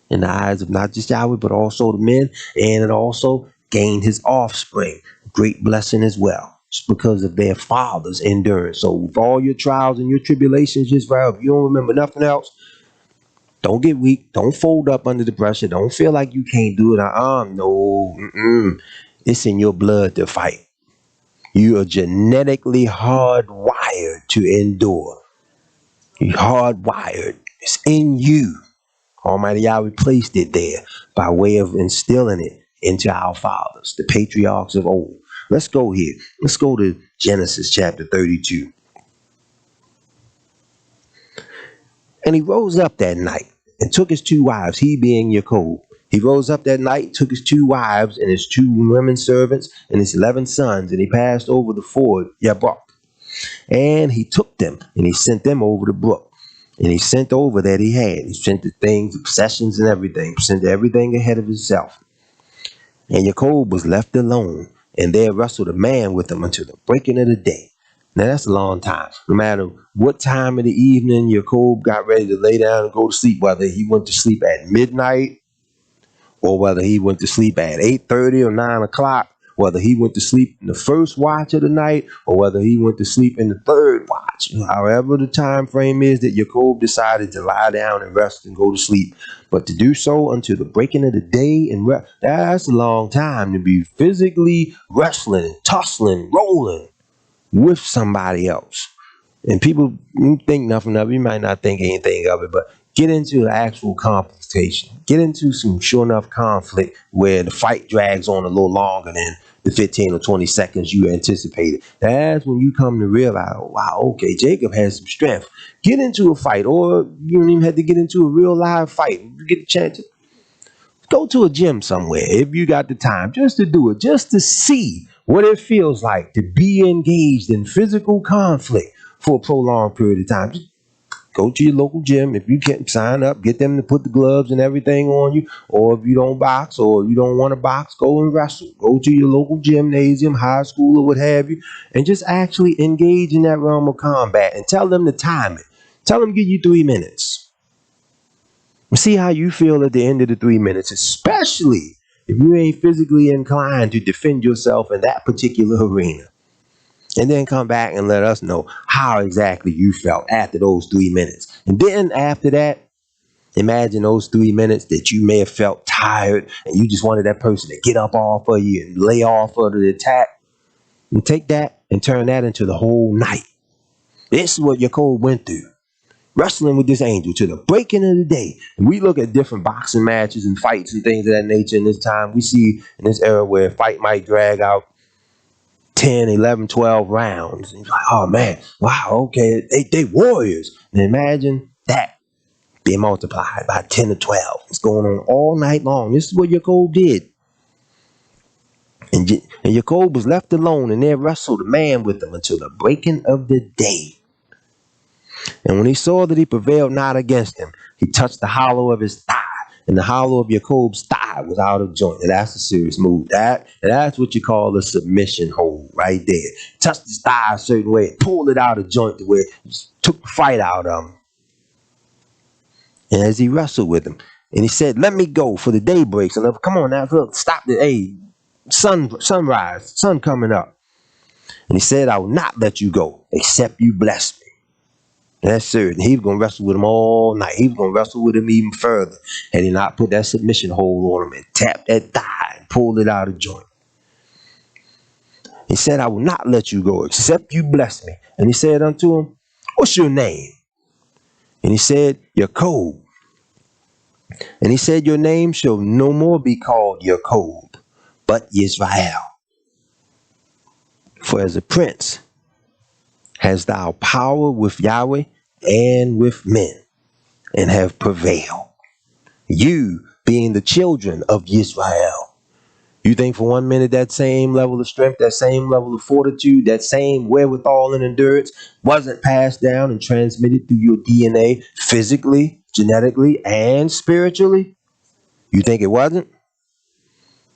in the eyes of not just Yahweh, but also the men. And it also gained his offspring a great blessing as well, just because of their father's endurance. So with all your trials and your tribulations, Israel, if you don't remember nothing else, don't get weak. Don't fold up under the pressure. Don't feel like you can't do it. No. It's in your blood to fight. You are genetically hardwired to endure. You're hardwired. It's in you. Almighty Yahweh placed it there by way of instilling it into our fathers, the patriarchs of old. Let's go here. Let's go to Genesis chapter 32. And he rose up that night and took his 2 wives, he being Jacob. He rose up that night, took his 2 wives and his 2 women servants and his 11 sons, and he passed over the ford Jabbok. And he took them and he sent them over the brook. And he sent over that he had. He sent the things, the possessions and everything, sent everything ahead of himself. And Jacob was left alone, and there wrestled a man with him until the breaking of the day. Now that's a long time. No matter what time of the evening Jacob got ready to lay down and go to sleep, whether he went to sleep at midnight or whether he went to sleep at 8:30 or 9 o'clock, whether he went to sleep in the first watch of the night or whether he went to sleep in the third watch, however the time frame is that Jacob decided to lie down and rest and go to sleep, but to do so until the breaking of the day and that's a long time to be physically wrestling, tussling, rolling with somebody else. And people think nothing of it. You might not think anything of it, but get into an actual confrontation. Get into some sure enough conflict where the fight drags on a little longer than the 15 or 20 seconds you anticipated. That's when you come to realize, oh, wow, okay, Jacob has some strength. Get into a fight, or you don't even have to get into a real live fight. You get the chance to go to a gym somewhere if you got the time, just to do it, just to see what it feels like to be engaged in physical conflict for a prolonged period of time. Just go to your local gym. If you can't sign up, get them to put the gloves and everything on you. Or if you don't box or you don't want to box, go and wrestle. Go to your local gymnasium, high school or what have you, and just actually engage in that realm of combat and tell them to time it. Tell them to give you 3 minutes. See how you feel at the end of the 3 minutes, especially if you ain't physically inclined to defend yourself in that particular arena. And then come back and let us know how exactly you felt after those 3 minutes. And then after that, imagine those 3 minutes that you may have felt tired and you just wanted that person to get up off of you and lay off of the attack. And take that and turn that into the whole night. This is what Jacob went through, wrestling with this angel to the breaking of the day. And we look at different boxing matches and fights and things of that nature in this time. We see in this era where a fight might drag out 10, 11, 12 rounds. And you're like, oh man, wow, okay, they warriors. And imagine that being multiplied by 10 to 12. It's going on all night long. This is what Jacob did. And Jacob was left alone, and there wrestled a man with him until the breaking of the day. And when he saw that he prevailed not against him, he touched the hollow of his thigh, and the hollow of Jacob's thigh was out of joint. And that's a serious move. That's what you call a submission hold right there. Touched his thigh a certain way, pulled it out of joint to where it took the fight out of him. And as he wrestled with him, and he said, let me go, for the day breaks. And come on now, look, stop the, hey, sunrise, sun coming up. And he said, I will not let you go, except you bless me. That's certain. He was going to wrestle with him all night. He was going to wrestle with him even further. Had he not put that submission hold on him and tapped that thigh and pulled it out of joint. He said, I will not let you go, except you bless me. And he said unto him, what's your name? And he said, Jacob. And he said, your name shall no more be called Jacob, but Israel. For as a prince hast thou power with Yahweh and with men, and have prevailed. You being the children of Israel. You think for 1 minute that same level of strength, that same level of fortitude, that same wherewithal and endurance wasn't passed down and transmitted through your DNA physically, genetically, and spiritually? You think it wasn't?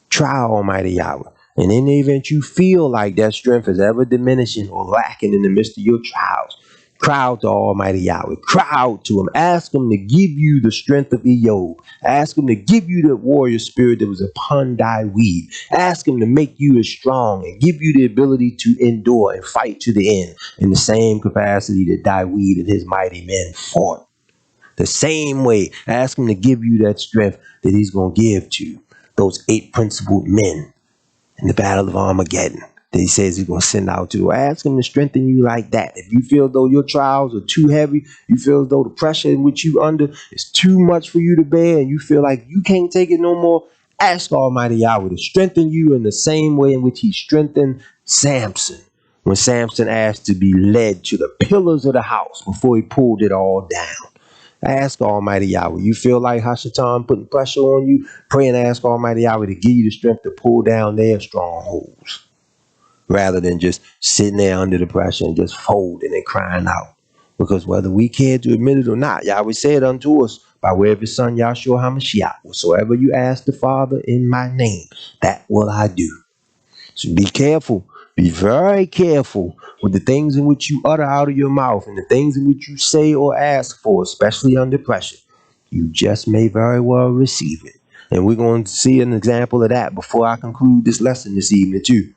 Try Almighty Yahweh. And in the event you feel like that strength is ever diminishing or lacking in the midst of your trials, cry out to Almighty Yahweh. Cry out to him. Ask him to give you the strength of Eob. Ask him to give you the warrior spirit that was upon thy weed. Ask him to make you as strong and give you the ability to endure and fight to the end in the same capacity that thy weed and his mighty men fought. The same way, ask him to give you that strength that he's going to give to those 8 principled men in the battle of Armageddon that he says he's going to send out to. Ask him to strengthen you like that. If you feel as though your trials are too heavy, you feel as though the pressure in which you under is too much for you to bear, and you feel like you can't take it no more, ask Almighty Yahweh to strengthen you in the same way in which he strengthened Samson when Samson asked to be led to the pillars of the house before he pulled it all down. Ask Almighty Yahweh. You feel like Hashatan putting pressure on you? Pray and ask Almighty Yahweh to give you the strength to pull down their strongholds, rather than just sitting there under the pressure and just folding and crying out. Because whether we care to admit it or not, Yahweh said unto us by way of his son Yahshua HaMashiach, whatsoever you ask the Father in my name, that will I do. So be careful. Be very careful with the things in which you utter out of your mouth and the things in which you say or ask for, especially under pressure. You just may very well receive it. And we're going to see an example of that before I conclude this lesson this evening too.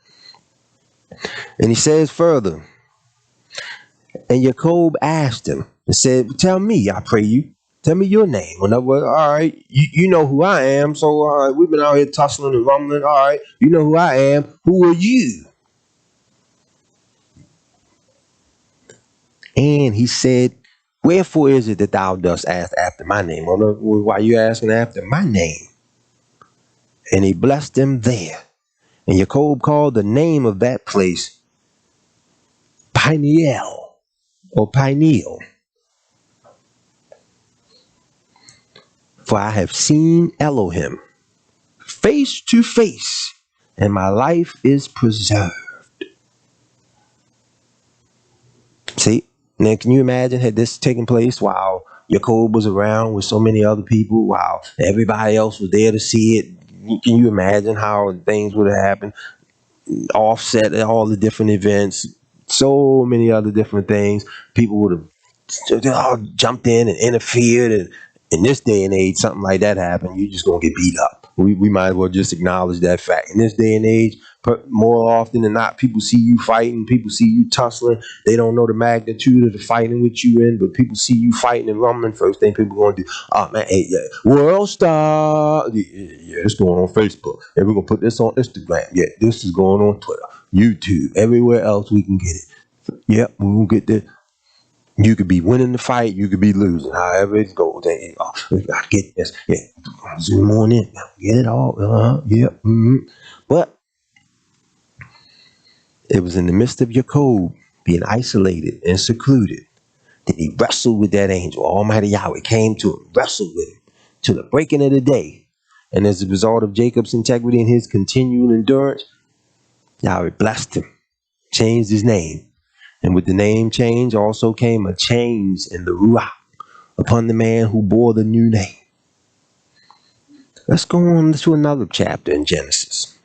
And he says further, and Jacob asked him and said, tell me, I pray you. Tell me your name. In other words, all right, you know who I am. So, all right, we've been out here tussling and rumbling. All right, you know who I am. Who are you? And he said, wherefore is it that thou dost ask after my name? Why you asking after my name? And he blessed him there. And Jacob called the name of that place Peniel or Pineal. For I have seen Elohim face to face, and my life is preserved. See, now can you imagine had this taken place while Jacob was around with so many other people, while everybody else was there to see it? Can you imagine how things would have happened? Offset all the different events, so many other different things. People would have all jumped in and interfered, and in this day and age, something like that happened, you're just gonna get beat up. We might as well just acknowledge that fact. In this day and age, more often than not, people see you fighting, people see you tussling. They don't know the magnitude of the fighting which you in, but people see you fighting and rumbling. First thing people gonna do, oh man, hey, yeah, world star, yeah, it's going on Facebook, and we're gonna put this on Instagram. Yeah, this is going on Twitter, YouTube, everywhere else we can get it. Yep, we gonna get this. You could be winning the fight, you could be losing. However it goes, we gotta get this. Yeah, zoom on in, get it all. Yep. But it was in the midst of Jacob being isolated and secluded that he wrestled with that angel. Almighty Yahweh came to him, wrestled with him to the breaking of the day. And as a result of Jacob's integrity and his continual endurance, Yahweh blessed him, changed his name. And with the name change also came a change in the Ruach upon the man who bore the new name. Let's go on to another chapter in Genesis.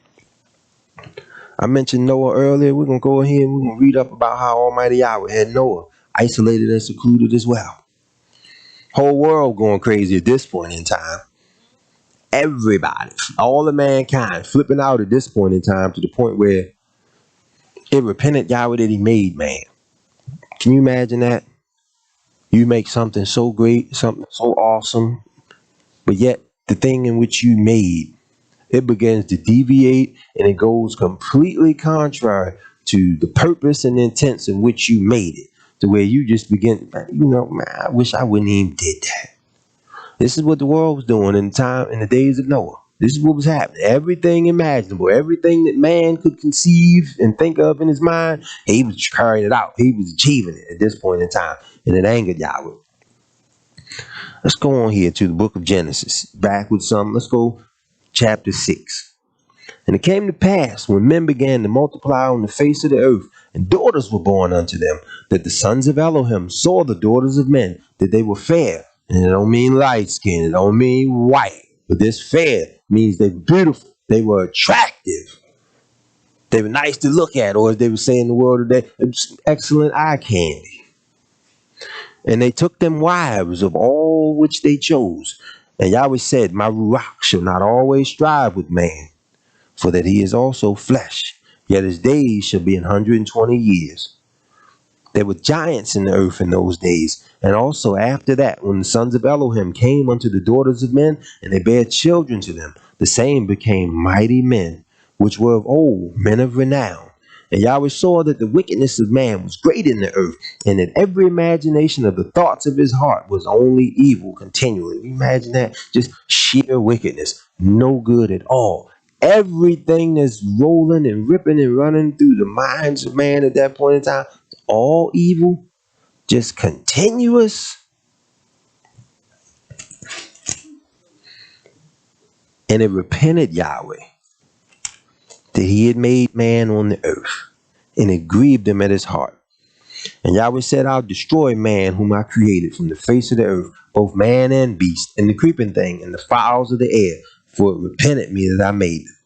I mentioned Noah earlier. We're going to go ahead and we're going to read up about how Almighty Yahweh had Noah isolated and secluded as well. Whole world going crazy at this point in time. Everybody, all of mankind flipping out at this point in time to the point where it repented Yahweh that he made man. Can you imagine that? You make something so great, something so awesome, but yet the thing in which you made, it begins to deviate and it goes completely contrary to the purpose and intents in which you made it, to where you just begin, man, I wish I wouldn't even did that. This is what the world was doing in the days of Noah. This is what was happening. Everything imaginable, everything that man could conceive and think of in his mind, he was carrying it out. He was achieving it at this point in time. And it angered Yahweh. Let's go on here to the book of Genesis. Back with some. Let's go chapter 6. And it came to pass when men began to multiply on the face of the earth, and daughters were born unto them, that the sons of Elohim saw the daughters of men, that they were fair. And it don't mean light skin, it don't mean white. But this fair means they're beautiful, they were attractive, they were nice to look at, or as they would say in the world today, excellent eye candy. And they took them wives of all which they chose. And Yahweh said, my Ruach shall not always strive with man, for that he is also flesh, yet his days shall be 120 years. There were giants in the earth in those days, and also after that, when the sons of Elohim came unto the daughters of men, and they bare children to them, the same became mighty men, which were of old, men of renown. And Yahweh saw that the wickedness of man was great in the earth, and that every imagination of the thoughts of his heart was only evil continually. Imagine that, just sheer wickedness, no good at all. Everything that's rolling and ripping and running through the minds of man at that point in time, all evil, just continuous. And it repented Yahweh that he had made man on the earth, and it grieved him at his heart. And Yahweh said, I'll destroy man whom I created from the face of the earth, both man and beast, and the creeping thing, and the fowls of the air, for it repented me that I made it.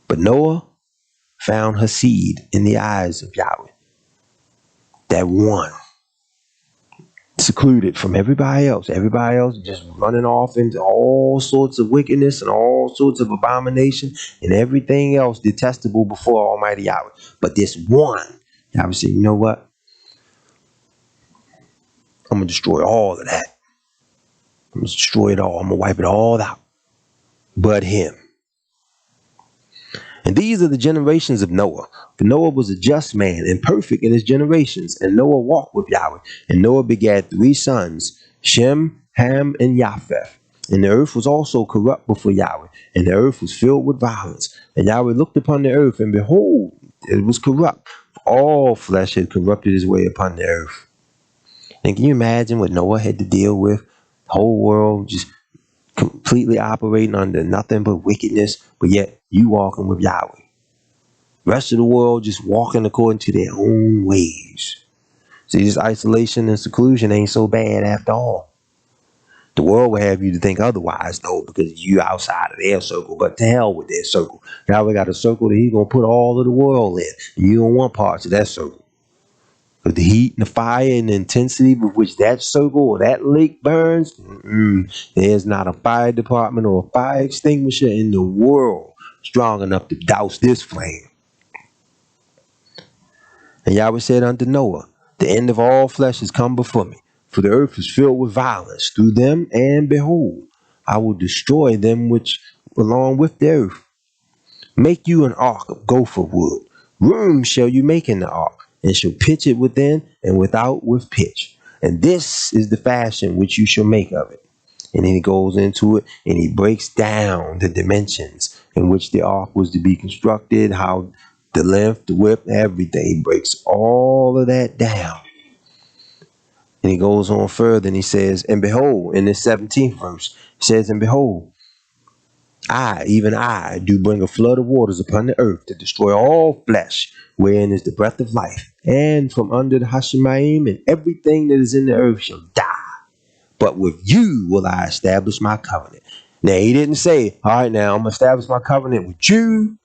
But Noah found her seed in the eyes of Yahweh, that one, secluded from everybody else just running off into all sorts of wickedness and all sorts of abomination and everything else detestable before Almighty Yahweh. But this one, Yahweh said, you know what? I'm going to destroy all of that. I'm going to destroy it all. I'm going to wipe it all out. But him. And these are the generations of Noah. For Noah was a just man and perfect in his generations. And Noah walked with Yahweh. And Noah begat 3 sons, Shem, Ham, and Japheth. And the earth was also corrupt before Yahweh. And the earth was filled with violence. And Yahweh looked upon the earth, and behold, it was corrupt. All flesh had corrupted his way upon the earth. And can you imagine what Noah had to deal with? The whole world just completely operating under nothing but wickedness, but yet you walking with Yahweh. Rest of the world just walking according to their own ways. See, this isolation and seclusion ain't so bad after all. The world will have you to think otherwise, though, because you outside of their circle, but to hell with their circle. Yahweh got a circle that he's going to put all of the world in. And you don't want parts of that circle. But the heat and the fire and the intensity with which that circle or that lake burns, there's not a fire department or a fire extinguisher in the world strong enough to douse this flame. And Yahweh said unto Noah, the end of all flesh is come before me, for the earth is filled with violence through them, and behold, I will destroy them which along with the earth. Make you an ark of gopher wood. Room shall you make in the ark, and shall pitch it within and without with pitch. And this is the fashion which you shall make of it. And then he goes into it and he breaks down the dimensions in which the ark was to be constructed, how the length, the width, everything. He breaks all of that down. And he goes on further and he says, and behold, in this 17th verse, he says, and behold, I, even I, do bring a flood of waters upon the earth to destroy all flesh, wherein is the breath of life. And from under the Hashemayim, and everything that is in the earth shall die. But with you will I establish my covenant. Now, he didn't say, all right, now I'm going to establish my covenant with you,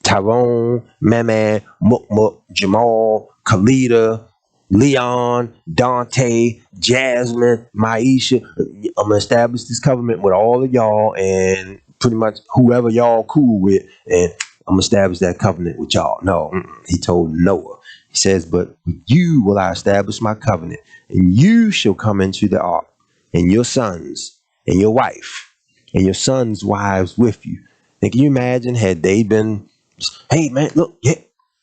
Tyrone, Maman, Mukmuk, Jamal, Khalida, Leon, Dante, Jasmine, Maisha. I'm going to establish this covenant with all of y'all and pretty much whoever y'all cool with, and I'm going to establish that covenant with y'all. No, he told Noah. He says, but with you will I establish my covenant, and you shall come into the ark, and your sons, and your wife, and your sons' wives with you. And can you imagine had they been, hey man, look, yeah,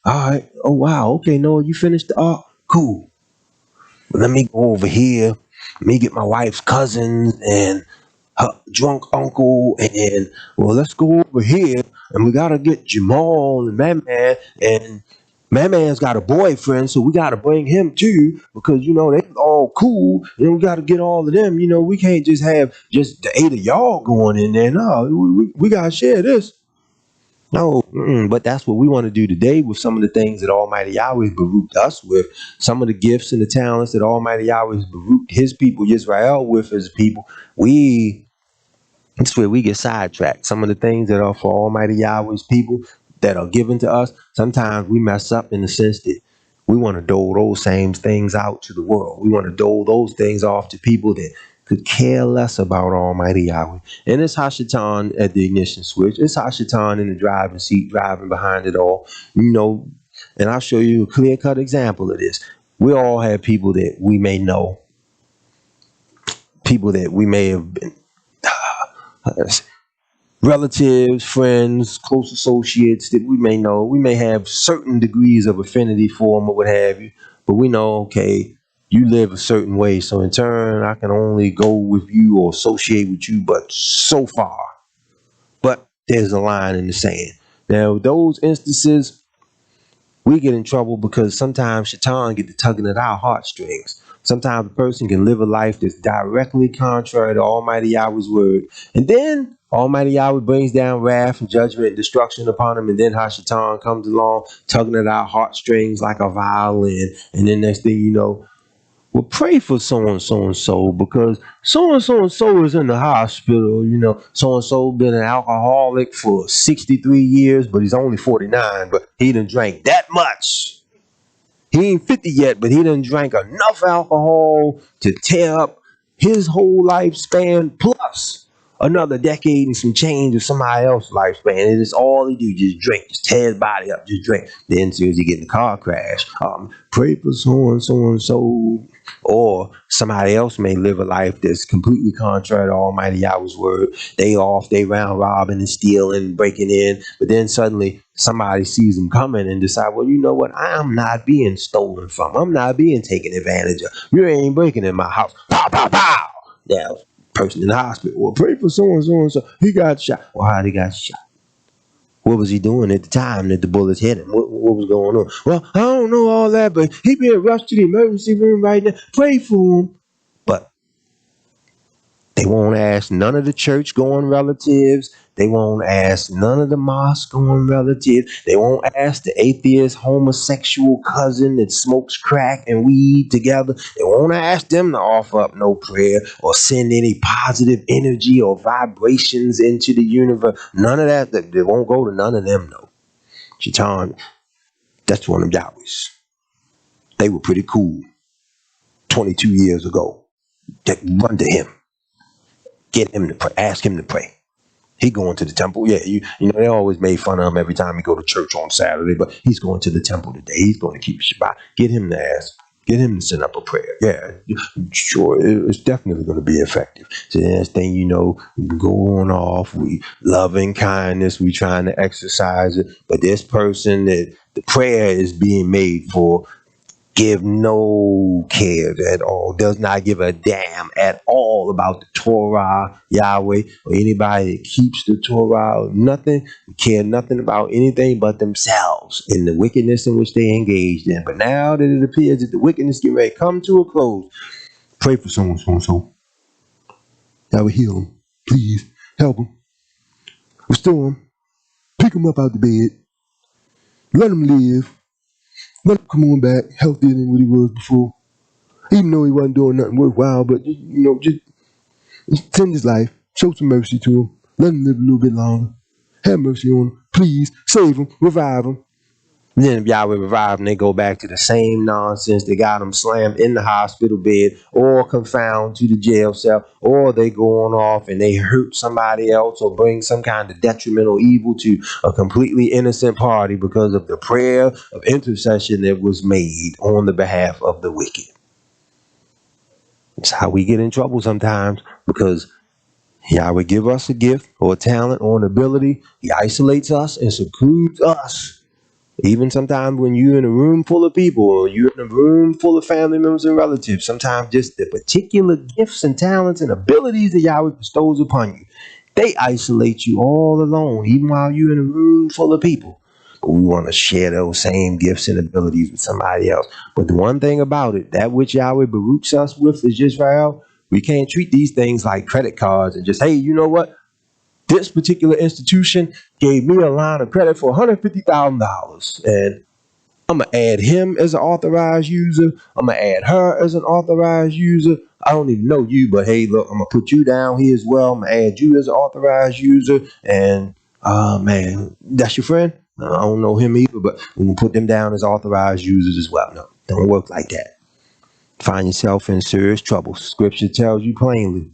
all right, oh wow, okay, Noah, you finished the ark? Cool. But let me go over here. Let me get my wife's cousins and her drunk uncle, and well, let's go over here, and we gotta get Jamal and Maman, and Maman's got a boyfriend, so we gotta bring him too, because you know they all cool, and we gotta get all of them. You know, we can't just have just the 8 of y'all going in there. No, we gotta share this. No, but that's what we want to do today with some of the things that Almighty Yahweh has baruched us with, some of the gifts and the talents that Almighty Yahweh has baruched his people, Israel, with as a people. That's where we get sidetracked. Some of the things that are for Almighty Yahweh's people that are given to us, sometimes we mess up in the sense that we want to dole those same things out to the world. We want to dole those things off to people that could care less about Almighty Yahweh. And it's Hashatan at the ignition switch. It's Hashatan in the driving seat, driving behind it all. You know, and I'll show you a clear-cut example of this. We all have people that we may know, people that we may have been relatives, friends, close associates that we may know. We may have certain degrees of affinity for them or what have you, but we know, okay, you live a certain way, so in turn, I can only go with you or associate with you, but so far. But there's a line in the sand. Now, those instances, we get in trouble because sometimes Shaitan get to tugging at our heartstrings. Sometimes a person can live a life that's directly contrary to Almighty Yahweh's word, and then Almighty Yahweh brings down wrath and judgment and destruction upon him, and then Hashatan comes along, tugging at our heartstrings like a violin, and then next thing you know, well, pray for so and so and so because so and so and so is in the hospital. So and so been an alcoholic for 63 years, but he's only 49, but he done drank that much. He ain't 50 yet, but he done drank enough alcohol to tear up his whole lifespan plus another decade and some change of somebody else's lifespan. And it's all he do, just drink, just tear his body up, just drink. Then as soon as he get in the car crash, pray for so and so and so. Or somebody else may live a life that's completely contrary to Almighty Yahweh's word. They off, they round robbing and stealing and breaking in. But then suddenly somebody sees them coming and decide, well, you know what? I'm not being stolen from. I'm not being taken advantage of. You ain't breaking in my house. Pow, pow, pow. Now, person in the hospital. Well, pray for so and so and so. He got shot. Well, how he got shot? What was he doing at the time that the bullets hit him? What was going on? Well, I don't know all that, but he being rushed to the emergency room right now. Pray for him. But they won't ask none of the church going relatives. They won't ask none of the mosque going relatives. They won't ask the atheist homosexual cousin that smokes crack and weed together. They won't ask them to offer up no prayer or send any positive energy or vibrations into the universe. None of that. They won't go to none of them, though. Shaitan, that's one of them Yahwehs. They were pretty cool 22 years ago. Run to him. Get him to pray. Ask him to pray. He going to the temple. Yeah, you know, they always made fun of him every time he go to church on Saturday, but he's going to the temple today. He's going to keep Shabbat. Get him to ask. Get him to send up a prayer. Yeah, sure. It's definitely going to be effective. So the next thing you know, going off, we loving kindness, we trying to exercise it. But this person that the prayer is being made for give no care at all, does not give a damn at all about the Torah, Yahweh, or anybody that keeps the Torah, nothing, care nothing about anything but themselves and the wickedness in which they engaged in. But now that it appears that the wickedness get ready to come to a close, pray for someone, so and so. Yahweh, heal them. Please, help them. Restore them. Pick them up out the bed. Let them live. Let him come on back healthier than what he was before. Even though he wasn't doing nothing worthwhile, but just send his life. Show some mercy to him. Let him live a little bit longer. Have mercy on him. Please save him. Revive him. And then if Yahweh revive them, they go back to the same nonsense. They got them slammed in the hospital bed or confined to the jail cell, or they going off and they hurt somebody else or bring some kind of detrimental evil to a completely innocent party because of the prayer of intercession that was made on the behalf of the wicked. It's how we get in trouble sometimes, because Yahweh give us a gift or a talent or an ability. He isolates us and secludes us. Even sometimes when you're in a room full of people or you're in a room full of family members and relatives, sometimes just the particular gifts and talents and abilities that Yahweh bestows upon you, they isolate you all alone, even while you're in a room full of people. But we want to share those same gifts and abilities with somebody else. But the one thing about it, that which Yahweh barooks us with is just right. We can't treat these things like credit cards and just, hey, you know what? This particular institution gave me a line of credit for $150,000, and I'm going to add him as an authorized user. I'm going to add her as an authorized user. I don't even know you, but hey, look, I'm going to put you down here as well. I'm going to add you as an authorized user. And, man, that's your friend? I don't know him either, but we can put them down as authorized users as well. No, don't work like that. Find yourself in serious trouble. Scripture tells you plainly.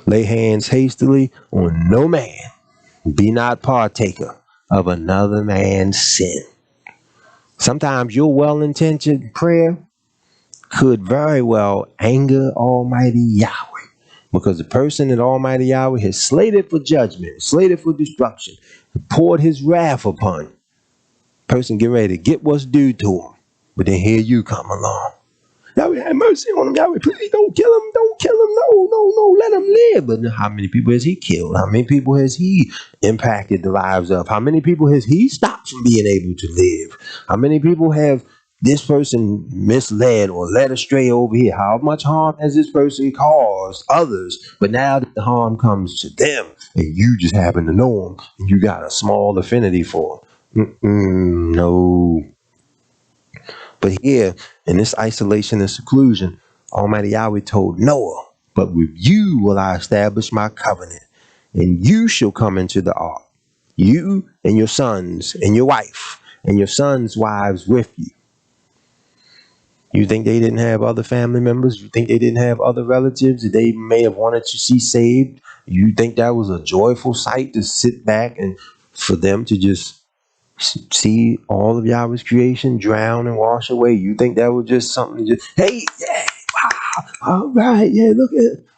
Lay hands hastily on no man. Be not partaker of another man's sin. Sometimes your well-intentioned prayer could very well anger Almighty Yahweh, because the person that Almighty Yahweh has slated for judgment, slated for destruction, poured his wrath upon, person getting ready to get what's due to him. But then here you come along. Yahweh, have mercy on him. Yahweh, please don't kill him. Don't kill him. No. Let him live. But how many people has he killed? How many people has he impacted the lives of? How many people has he stopped from being able to live? How many people have this person misled or led astray over here? How much harm has this person caused others? But now that the harm comes to them and you just happen to know them and you got a small affinity for them. No. But here, in this isolation and seclusion, Almighty Yahweh told Noah, but with you will I establish my covenant, and you shall come into the ark, you and your sons and your wife and your sons' wives with you. You think they didn't have other family members? You think they didn't have other relatives that they may have wanted to see saved? You think that was a joyful sight to sit back and for them to just see all of Yahweh's creation drown and wash away? You think that was just something to just, hey, yeah, wow, all right, yeah,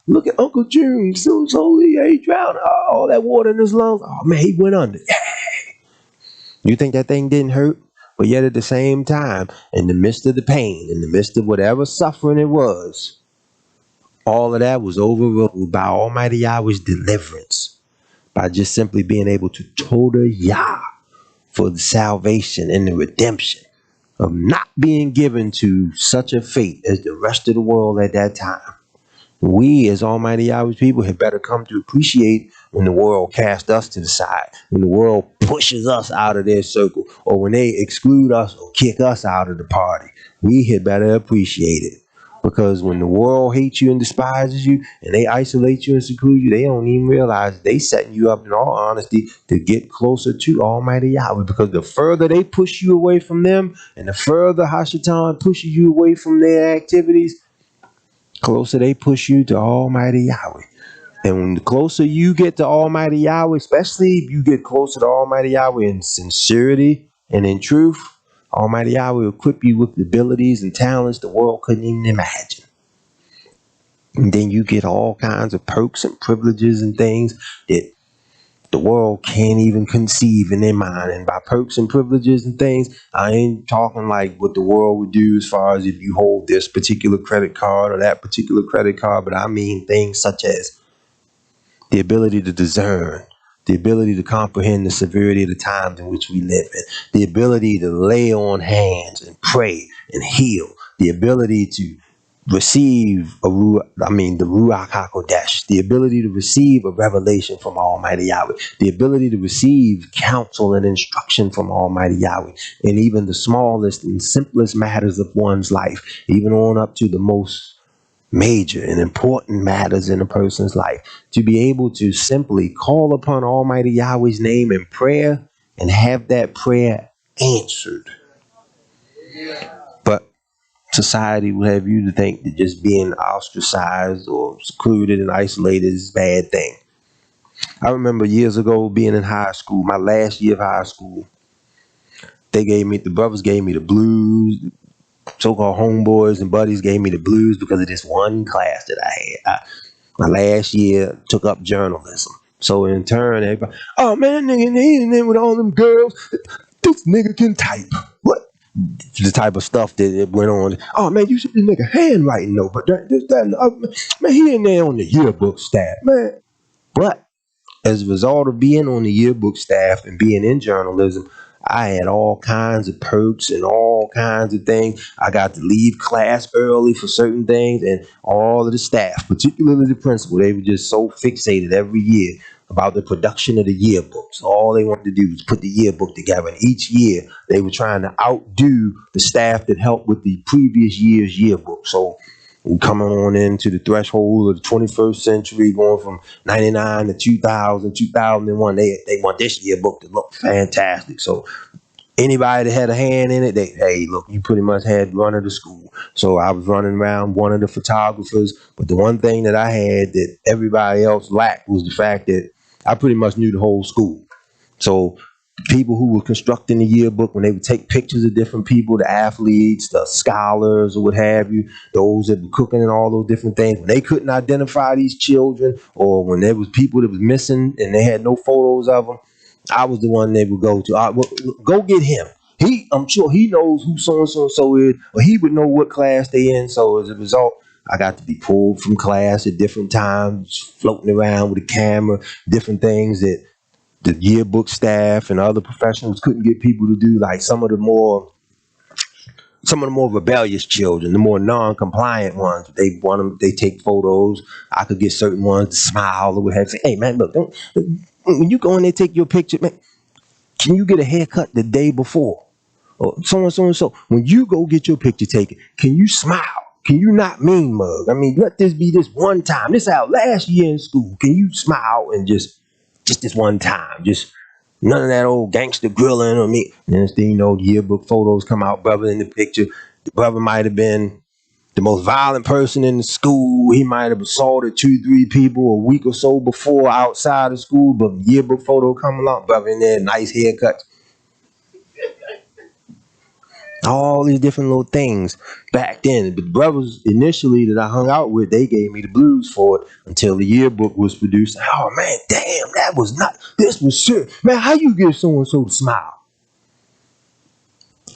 look at Uncle June, so slowly, yeah, he drowned, all that water in his lungs. Oh man, he went under. Yeah. You think that thing didn't hurt? But yet at the same time, in the midst of the pain, in the midst of whatever suffering it was, all of that was overruled by Almighty Yahweh's deliverance, by just simply being able to total Yah for the salvation and the redemption of not being given to such a fate as the rest of the world at that time. We, as Almighty Yahweh's people, had better come to appreciate when the world casts us to the side, when the world pushes us out of their circle, or when they exclude us or kick us out of the party. We had better appreciate it. Because when the world hates you and despises you, and they isolate you and seclude you, they don't even realize they setting you up, in all honesty, to get closer to Almighty Yahweh. Because the further they push you away from them, and the further Hashatan pushes you away from their activities, closer they push you to Almighty Yahweh. And when the closer you get to Almighty Yahweh, especially if you get closer to Almighty Yahweh in sincerity and in truth, Almighty Yahweh will equip you with the abilities and talents the world couldn't even imagine. And then you get all kinds of perks and privileges and things that the world can't even conceive in their mind. And by perks and privileges and things, I ain't talking like what the world would do as far as if you hold this particular credit card or that particular credit card, but I mean things such as the ability to discern, the ability to comprehend the severity of the times in which we live in, the ability to lay on hands and pray and heal, the ability to receive the Ruach HaKodesh, the ability to receive a revelation from Almighty Yahweh, the ability to receive counsel and instruction from Almighty Yahweh, and even the smallest and simplest matters of one's life, even on up to the most major and important matters in a person's life, to be able to simply call upon Almighty Yahweh's name in prayer and have that prayer answered. But society would have you to think that just being ostracized or secluded and isolated is a bad thing. I remember years ago being in high school, my last year of high school, the brothers gave me the blues, so-called homeboys and buddies gave me the blues because of this one class that I had. My last year took up journalism. So in turn, everybody, oh man, that nigga in there with all them girls, this nigga can type. What? The type of stuff that it went on. Oh man, you see this nigga handwriting though, but man, he in there on the yearbook staff, man. But as a result of being on the yearbook staff and being in journalism, I had all kinds of perks and all kinds of things. I got to leave class early for certain things, and all of the staff, particularly the principal, they were just so fixated every year about the production of the yearbooks. All they wanted to do was put the yearbook together, and each year they were trying to outdo the staff that helped with the previous year's yearbook. So we coming on into the threshold of the 21st century, going from 99 to 2000, 2001. They want this yearbook to look fantastic. So anybody that had a hand in it, hey, look, you pretty much had run of the school. So I was running around one of the photographers. But the one thing that I had that everybody else lacked was the fact that I pretty much knew the whole school. So people who were constructing the yearbook, when they would take pictures of different people, the athletes, the scholars, or what have you, those that were cooking and all those different things, when they couldn't identify these children, or when there was people that was missing and they had no photos of them, I was the one they would go to. Go get him. I'm sure he knows who so and so is, or he would know what class they in. So as a result, I got to be pulled from class at different times, floating around with a camera, different things that the yearbook staff and other professionals couldn't get people to do, like some of the more some of the more rebellious children, the more non-compliant ones, they want them. They take photos. I could get certain ones to smile or what have you. Say, hey man, look, when you go in there take your picture, man, can you get a haircut the day before? Or so and so and so. When you go get your picture taken, can you smile? Can you not mean mug? I mean, let this be this one time. This out last year in school. Can you smile and just this one time? Just none of that old gangster grilling on me. And next thing you know, the yearbook photos come out, brother in the picture. The brother might have been the most violent person in the school. He might have assaulted 2, 3 people a week or so before outside of school, but the yearbook photo come along, brother in there, nice haircut. All these different little things back then. But the brothers initially that I hung out with, they gave me the blues for it until the yearbook was produced. Oh man, damn, that was not, this was shit. Man, how you get so and so to smile?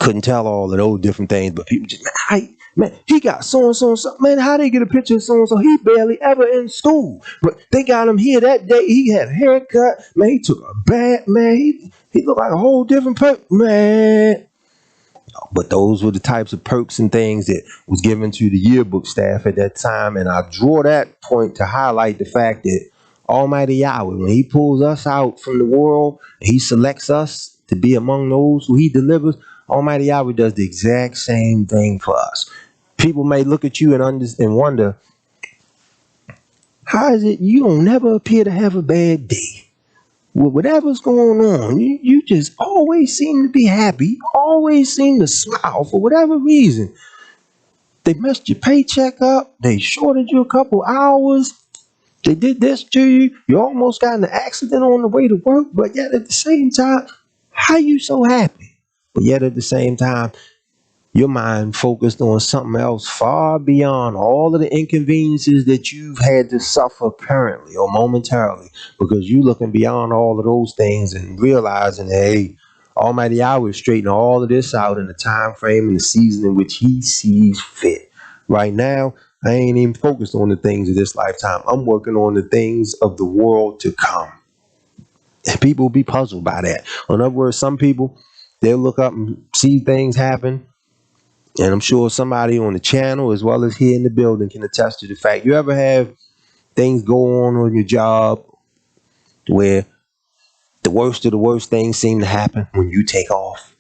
Couldn't tell all of those different things, but people just, man, he got so and so and so. Man, how they get a picture of so and so? He barely ever in school, but they got him here that day. He had a haircut. Man, he took a bath. Man, he looked like a whole different person. Man. But those were the types of perks and things that was given to the yearbook staff at that time. And I draw that point to highlight the fact that Almighty Yahweh, when he pulls us out from the world, he selects us to be among those who he delivers, Almighty Yahweh does the exact same thing for us. People may look at you and wonder, how is it you don't never appear to have a bad day? Whatever's going on, you just always seem to be happy, always seem to smile for whatever reason. They messed your paycheck up, they shorted you a couple hours, they did this to you, you almost got in an accident on the way to work, but yet at the same time, how you so happy? But yet at the same time, your mind focused on something else far beyond all of the inconveniences that you've had to suffer currently or momentarily, because you looking beyond all of those things and realizing, hey, Almighty Yahweh is straightening all of this out in the time frame and the season in which he sees fit. Right now, I ain't even focused on the things of this lifetime. I'm working on the things of the world to come. And people will be puzzled by that. In other words, some people, they'll look up and see things happen. And I'm sure somebody on the channel as well as here in the building can attest to the fact. You ever have things go on your job where the worst of the worst things seem to happen when you take off?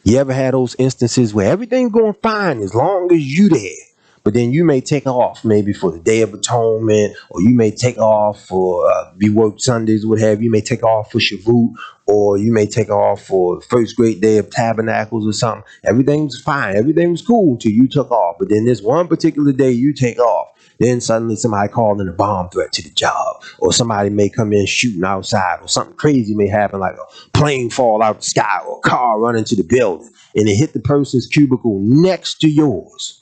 You ever had those instances where everything's going fine as long as you there, but then you may take off maybe for the Day of Atonement, or you may take off for you work Sundays, what have you. You may take off for Shavuot, or you may take off for the first great day of Tabernacles or something. Everything's fine, everything was cool until you took off. But then this one particular day you take off, then suddenly somebody called in a bomb threat to the job, or somebody may come in shooting outside, or something crazy may happen, like a plane fall out the sky, or a car run into the building, and it hit the person's cubicle next to yours.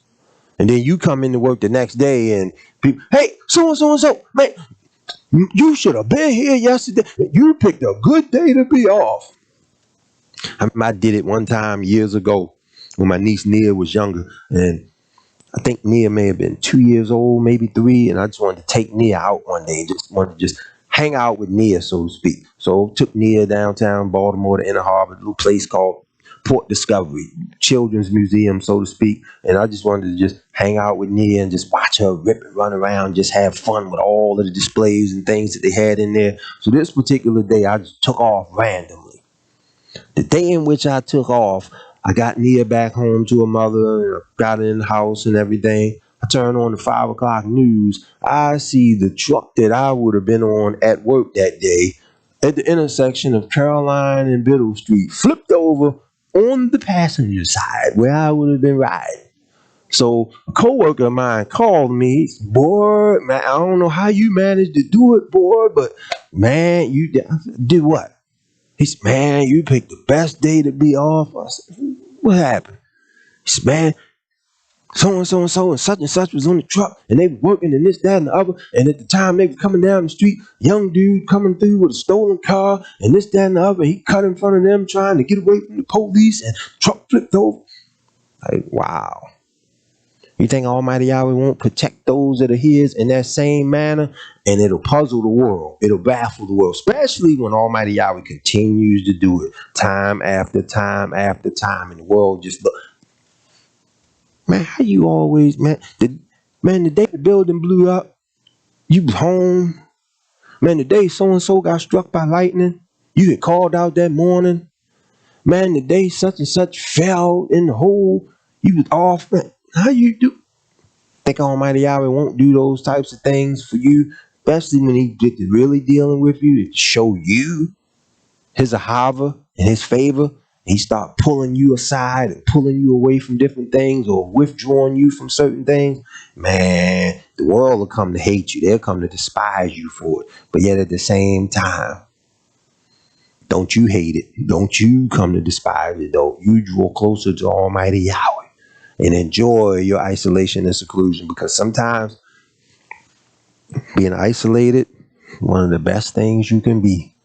And then you come into work the next day and people, hey, so and so and so, man, you should have been here yesterday. You picked a good day to be off. I did it one time years ago when my niece Nia was younger, and I think Nia may have been 2 years old, maybe 3, and I just wanted to take Nia out one day, just wanted to just hang out with Nia, so to speak. So took Nia downtown Baltimore to Inner Harbor, a little place called Port Discovery, children's museum, so to speak. And I just wanted to just hang out with Nia and just watch her rip and run around, just have fun with all of the displays and things that they had in there. So this particular day, I just took off randomly. The day in which I took off, I got Nia back home to her mother, and got her in the house and everything. I turned on the 5 o'clock news. I see the truck that I would have been on at work that day at the intersection of Caroline and Biddle Street, flipped over on the passenger side where I would have been riding. So a coworker of mine called me. He said, boy, man, I don't know how you managed to do it, boy, but man, you did what? He said, man, you picked the best day to be off. I said, what happened? He said, man, so and so and so and such was on the truck, and they were working and this, that, and the other. And at the time they were coming down the street, young dude coming through with a stolen car, and this, that, and the other. He cut in front of them trying to get away from the police, and truck flipped over. Like, wow. You think Almighty Yahweh won't protect those that are his in that same manner? And it'll puzzle the world. It'll baffle the world, especially when Almighty Yahweh continues to do it time after time after time, and the world just look. Man, how you always, man, the day the building blew up, you was home. Man, the day so-and-so got struck by lightning, you had called out that morning. Man, the day such and such fell in the hole, you was off. Man, how you do? Think Almighty Yahweh won't do those types of things for you, especially when he get to really dealing with you to show you his ahava and his favor. He start pulling you aside and pulling you away from different things or withdrawing you from certain things. Man, the world will come to hate you. They'll come to despise you for it. But yet at the same time, don't you hate it. Don't you come to despise it. Don't you draw closer to Almighty Yahweh and enjoy your isolation and seclusion, because sometimes being isolated, one of the best things you can be.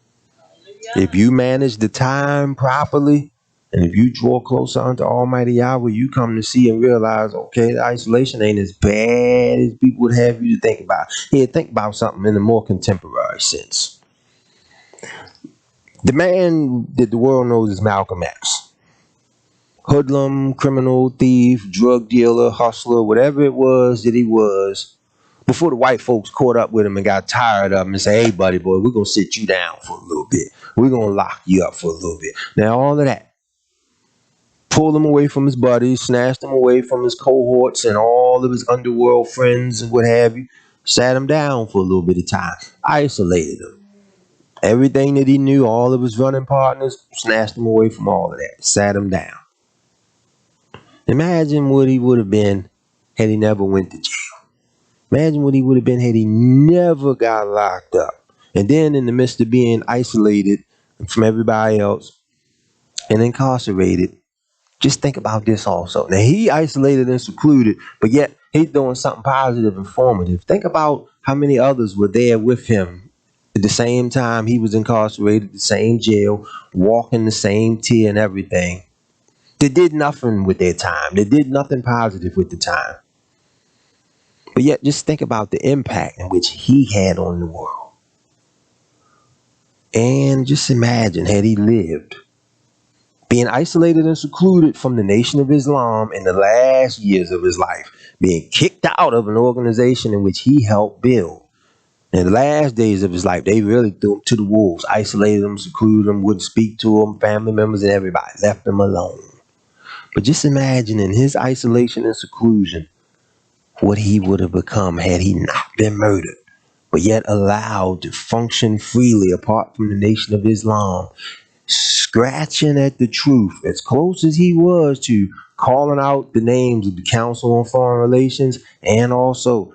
If you manage the time properly, and if you draw closer unto Almighty Yahweh, you come to see and realize, okay, the isolation ain't as bad as people would have you to think about. Here, think about something in a more contemporary sense. The man that the world knows as Malcolm X. Hoodlum, criminal, thief, drug dealer, hustler, whatever it was that he was, before the white folks caught up with him and got tired of him and say, hey, buddy boy, we're going to sit you down for a little bit. We're going to lock you up for a little bit. Now, all of that pulled him away from his buddies, snatched him away from his cohorts and all of his underworld friends and what have you, sat him down for a little bit of time, isolated him. Everything that he knew, all of his running partners, snatched him away from all of that, sat him down. Imagine what he would have been had he never went to jail. Imagine what he would have been had he never got locked up. And then in the midst of being isolated from everybody else and incarcerated, just think about this also. Now, he isolated and secluded, but yet he's doing something positive and formative. Think about how many others were there with him at the same time he was incarcerated, the same jail, walking the same tier and everything. They did nothing with their time. They did nothing positive with the time. But yet, just think about the impact in which he had on the world. And just imagine, had he lived, being isolated and secluded from the Nation of Islam in the last years of his life, being kicked out of an organization in which he helped build. In the last days of his life, they really threw him to the wolves, isolated him, secluded him, wouldn't speak to him, family members and everybody, left him alone. But just imagine in his isolation and seclusion, what he would have become had he not been murdered, but yet allowed to function freely apart from the Nation of Islam, scratching at the truth as close as he was to calling out the names of the Council on Foreign Relations, and also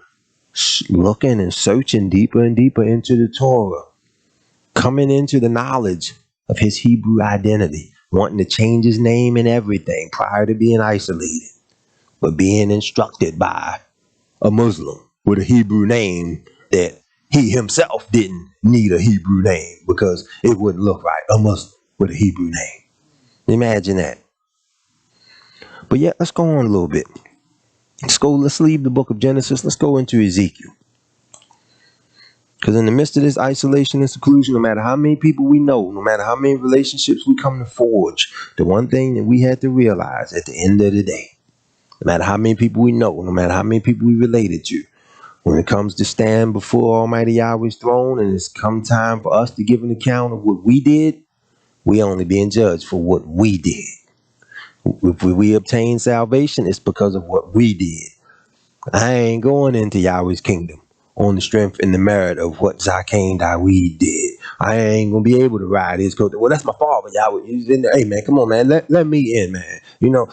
looking and searching deeper and deeper into the Torah, coming into the knowledge of his Hebrew identity, wanting to change his name and everything prior to being isolated, but being instructed by a Muslim with a Hebrew name that he himself didn't need a Hebrew name because it wouldn't look right, a Muslim with a Hebrew name. Imagine that. But yeah, let's go on a little bit. Let's leave the book of Genesis. Let's go into Ezekiel. Because in the midst of this isolation and seclusion, no matter how many people we know, no matter how many relationships we come to forge, the one thing that we had to realize at the end of the day, no matter how many people we know, no matter how many people we related to, when it comes to stand before Almighty Yahweh's throne and it's come time for us to give an account of what we did, we only being judged for what we did. If we obtain salvation, it's because of what we did. I ain't going into Yahweh's kingdom on the strength and the merit of what Zakein Dawid did. I ain't gonna be able to ride his coat. Well, that's my father, Yahweh. He's in there. Hey man, come on, man. Let me in, man. You know,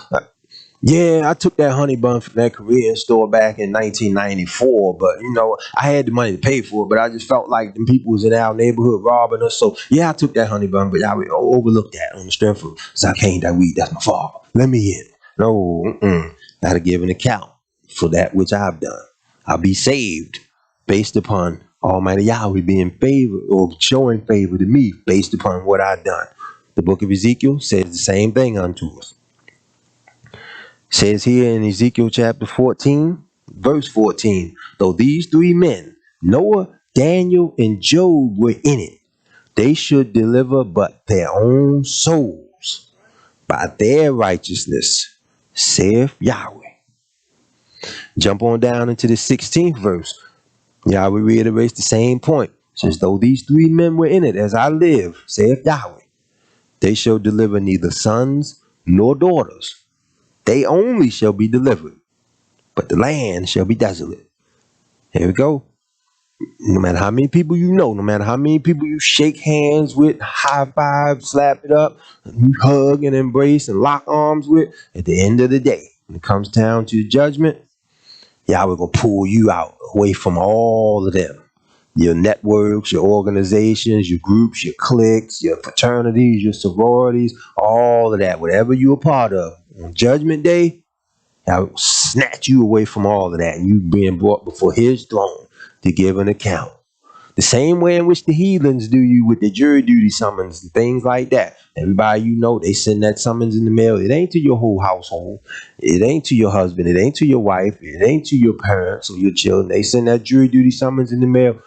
yeah, I took that honey bun from that Korean store back in 1994, but you know, I had the money to pay for it, but I just felt like them people was in our neighborhood robbing us. So yeah, I took that honey bun, but Yahweh overlooked that on the strength of Zakein Dawid. That's my father. Let me in. No, gotta give an account for that which I've done. I'll be saved based upon Almighty Yahweh being favored or showing favor to me based upon what I've done. The book of Ezekiel says the same thing unto us. Says here in Ezekiel chapter 14, verse 14, though these three men, Noah, Daniel, and Job, were in it, they should deliver but their own souls by their righteousness, saith Yahweh. Jump on down into the 16th verse. Yahweh reiterates the same point. Says, though these three men were in it, as I live, saith Yahweh, they shall deliver neither sons nor daughters. They only shall be delivered, but the land shall be desolate. Here we go. No matter how many people you know, no matter how many people you shake hands with, high five, slap it up, you hug and embrace and lock arms with, at the end of the day, when it comes down to judgment, Yahweh gonna pull you out away from all of them. Your networks, your organizations, your groups, your cliques, your fraternities, your sororities, all of that, whatever you're a part of. On Judgment Day, I will snatch you away from all of that, and you being brought before his throne to give an account. The same way in which the heathens do you with the jury duty summons and things like that. Everybody you know, they send that summons in the mail. It ain't to your whole household. It ain't to your husband. It ain't to your wife. It ain't to your parents or your children. They send that jury duty summons in the mail.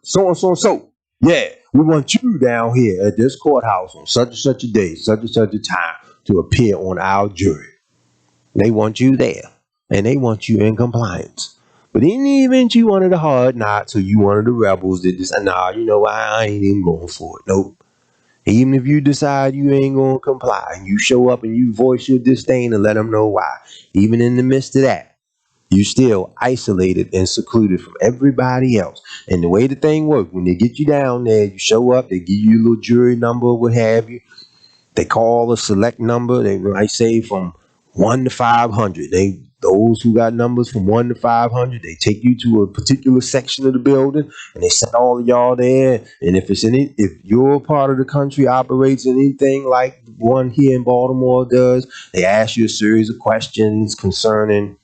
So and so and so. Yeah, we want you down here at this courthouse on such and such a day, such and such a time to appear on our jury. They want you there, and they want you in compliance. But in the event you one of the hard knots or you one of the rebels that just, nah, you know, I ain't even going for it. Nope. Even if you decide you ain't going to comply and you show up and you voice your disdain and let them know why, even in the midst of that, you still isolated and secluded from everybody else. And the way the thing works, when they get you down there, you show up, they give you a little jury number or what have you. They call a select number. They might say from 1 to 500. Those who got numbers from 1 to 500, they take you to a particular section of the building, and they send all of y'all there. And if your part of the country operates anything like one here in Baltimore does, they ask you a series of questions concerning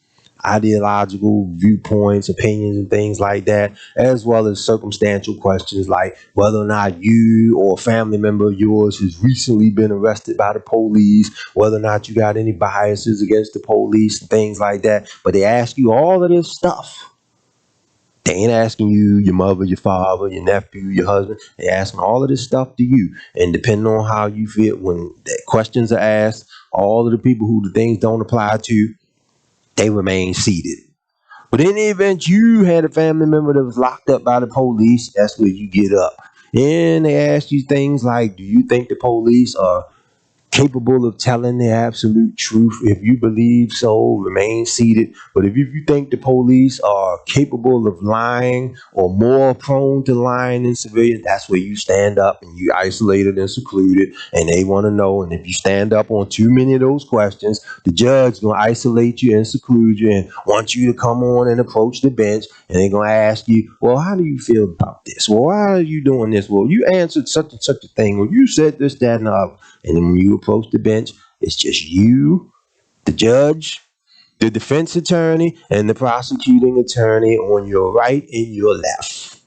ideological viewpoints, opinions, and things like that, as well as circumstantial questions like whether or not you or a family member of yours has recently been arrested by the police, whether or not you got any biases against the police, and things like that. But they ask you all of this stuff. They ain't asking you, your mother, your father, your nephew, your husband. They asking all of this stuff to you. And depending on how you feel, when the questions are asked, all of the people who the things don't apply to, they remain seated. But in the event you had a family member that was locked up by the police, that's where you get up. And they ask you things like, do you think the police are capable of telling the absolute truth? If you believe so, remain seated. But if you think the police are capable of lying or more prone to lying than civilians, that's where you stand up and you isolated and secluded, and they want to know. And if you stand up on too many of those questions, the judge gonna isolate you and seclude you and want you to come on and approach the bench, and they're gonna ask you, well, how do you feel about this? Well, why are you doing this? Well, you answered such and such a thing, or you said this, that, and the other. And then when you approach the bench, it's just you, the judge, the defense attorney, and the prosecuting attorney on your right and your left.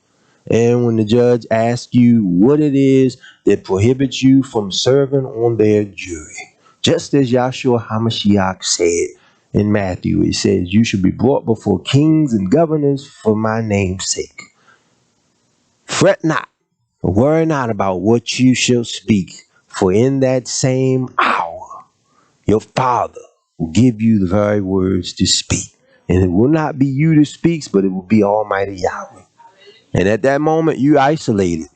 And when the judge asks you what it is that prohibits you from serving on their jury, just as Yahshua HaMashiach said in Matthew, it says, you should be brought before kings and governors for my name's sake. Fret not, worry not about what you shall speak, for in that same hour your Father will give you the very words to speak. And it will not be you that speaks, but it will be Almighty Yahweh. And at that moment, you isolated.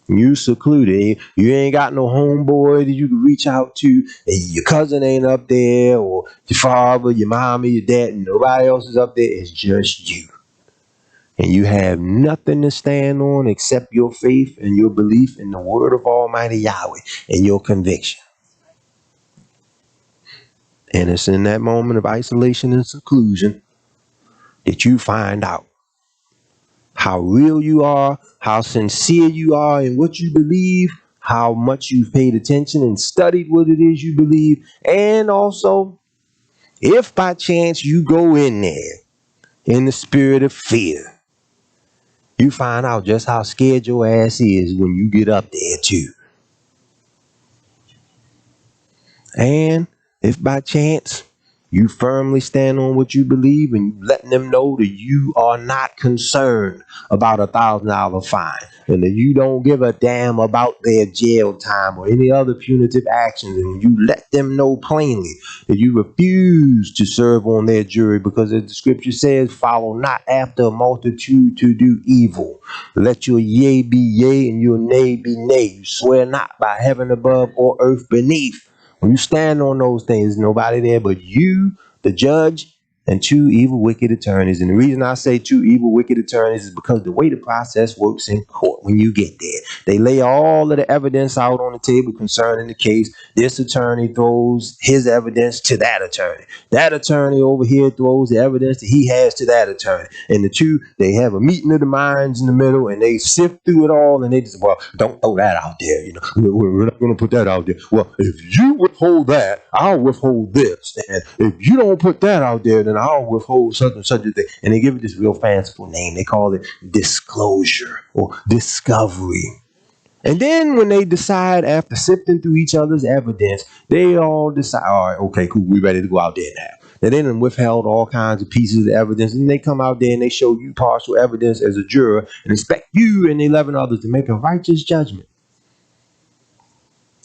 You secluded. You ain't got no homeboy that you can reach out to. And your cousin ain't up there, or your father, your mama, your dad, and nobody else is up there. It's just you. And you have nothing to stand on except your faith and your belief in the word of Almighty Yahweh and your conviction. And it's in that moment of isolation and seclusion that you find out how real you are, how sincere you are in what you believe, how much you've paid attention and studied what it is you believe. And also, if by chance you go in there in the spirit of fear, you find out just how scared your ass is when you get up there too. And if by chance You firmly stand on what you believe, and you letting them know that you are not concerned about $1,000 fine, and that you don't give a damn about their jail time or any other punitive actions. And you let them know plainly that you refuse to serve on their jury, because as the scripture says, follow not after a multitude to do evil. Let your yea be yea and your nay be nay. You swear not by heaven above or earth beneath. When you stand on those things, nobody there but you, the judge, and two evil, wicked attorneys. And the reason I say two evil, wicked attorneys is because the way the process works in court when you get there, they lay all of the evidence out on the table concerning the case. This attorney throws his evidence to that attorney. That attorney over here throws the evidence that he has to that attorney. And the two, they have a meeting of the minds in the middle, and they sift through it all, and they just, well, don't throw that out there. You know, we're not going to put that out there. Well, if you withhold that, I'll withhold this. And if you don't put that out there, then I'll withhold such and such a thing. And they give it this real fanciful name. They call it disclosure or discovery. And then when they decide, after sifting through each other's evidence, they all decide, all right, okay, cool, we ready to go out there now. And then withheld all kinds of pieces of evidence, and they come out there and they show you partial evidence as a juror and expect you and 11 others to make a righteous judgment.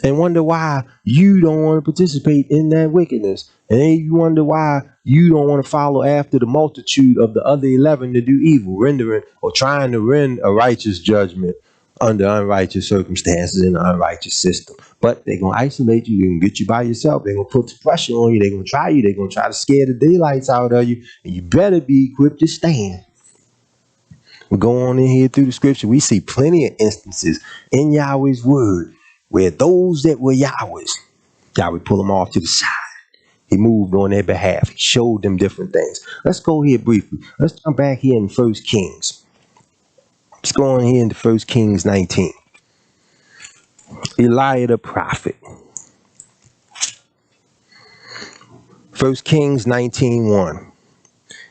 And wonder why you don't want to participate in that wickedness. And then you wonder why you don't want to follow after the multitude of the other 11 to do evil, rendering or trying to render a righteous judgment under unrighteous circumstances in an unrighteous system. But they're going to isolate you. They're going to get you by yourself. They're going to put the pressure on you. They're going to try you. They're going to try to scare the daylights out of you. And you better be equipped to stand. We go on in here through the scripture. We see plenty of instances in Yahweh's word where those that were Yahweh's, Yahweh pull them off to the side. He moved on their behalf. He showed them different things. Let's go here briefly. Let's jump back here in 1 Kings. Let's go on here into 1 Kings 19. Elijah the prophet. 1 Kings 19:1.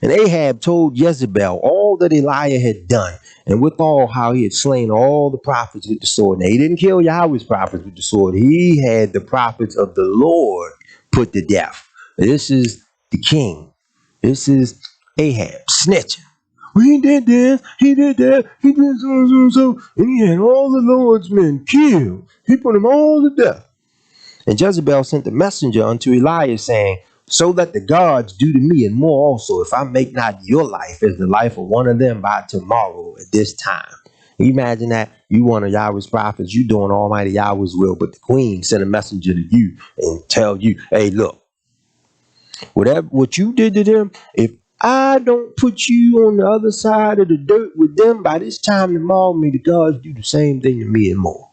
And Ahab told Jezebel all that Elijah had done, and withal how he had slain all the prophets with the sword. Now, he didn't kill Yahweh's prophets with the sword. He had the prophets of the Lord put to death. This is the king. This is Ahab snitching. He did this, he did that, he did so, and he had all the Lord's men killed. He put them all to death. And Jezebel sent a messenger unto Elijah, saying, so that the gods do to me and more also, if I make not your life as the life of one of them by tomorrow at this time. Can you imagine that? You one of Yahweh's prophets, you doing Almighty Yahweh's will, but the queen sent a messenger to you and tell you, hey, look, whatever what you did to them, if I don't put you on the other side of the dirt with them by this time tomorrow, may the gods do the same thing to me and more.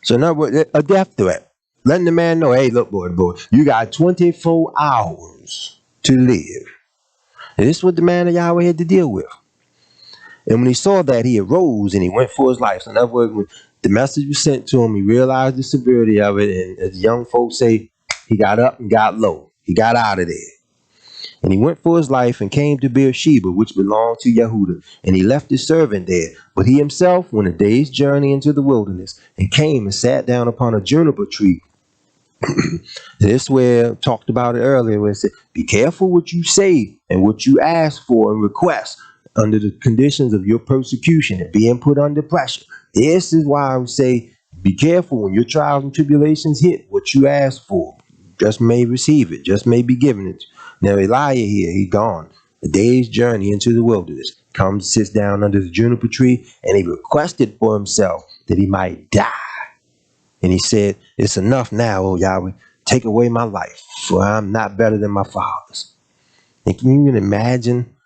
So in other words, a death threat. Letting the man know, hey, look, boy, you got 24 hours to live. And this is what the man of Yahweh had to deal with. And when he saw that, he arose and he went for his life. So in other words, when the message was sent to him, he realized the severity of it. And as young folks say, he got up and got low. He got out of there. And he went for his life and came to Beersheba, which belonged to Yehudah. And he left his servant there. But he himself went a day's journey into the wilderness and came and sat down upon a juniper tree. This where talked about it earlier, where it said, be careful what you say and what you ask for and request under the conditions of your persecution and being put under pressure. This is why I would say, be careful when your trials and tribulations hit. What you ask for, just may receive it, just may be given it. Now Elijah here, he gone a day's journey into the wilderness, comes, sits down under the juniper tree, and he requested for himself that he might die. And he said, it's enough now, O Yahweh, take away my life, for I'm not better than my fathers. And can you even imagine,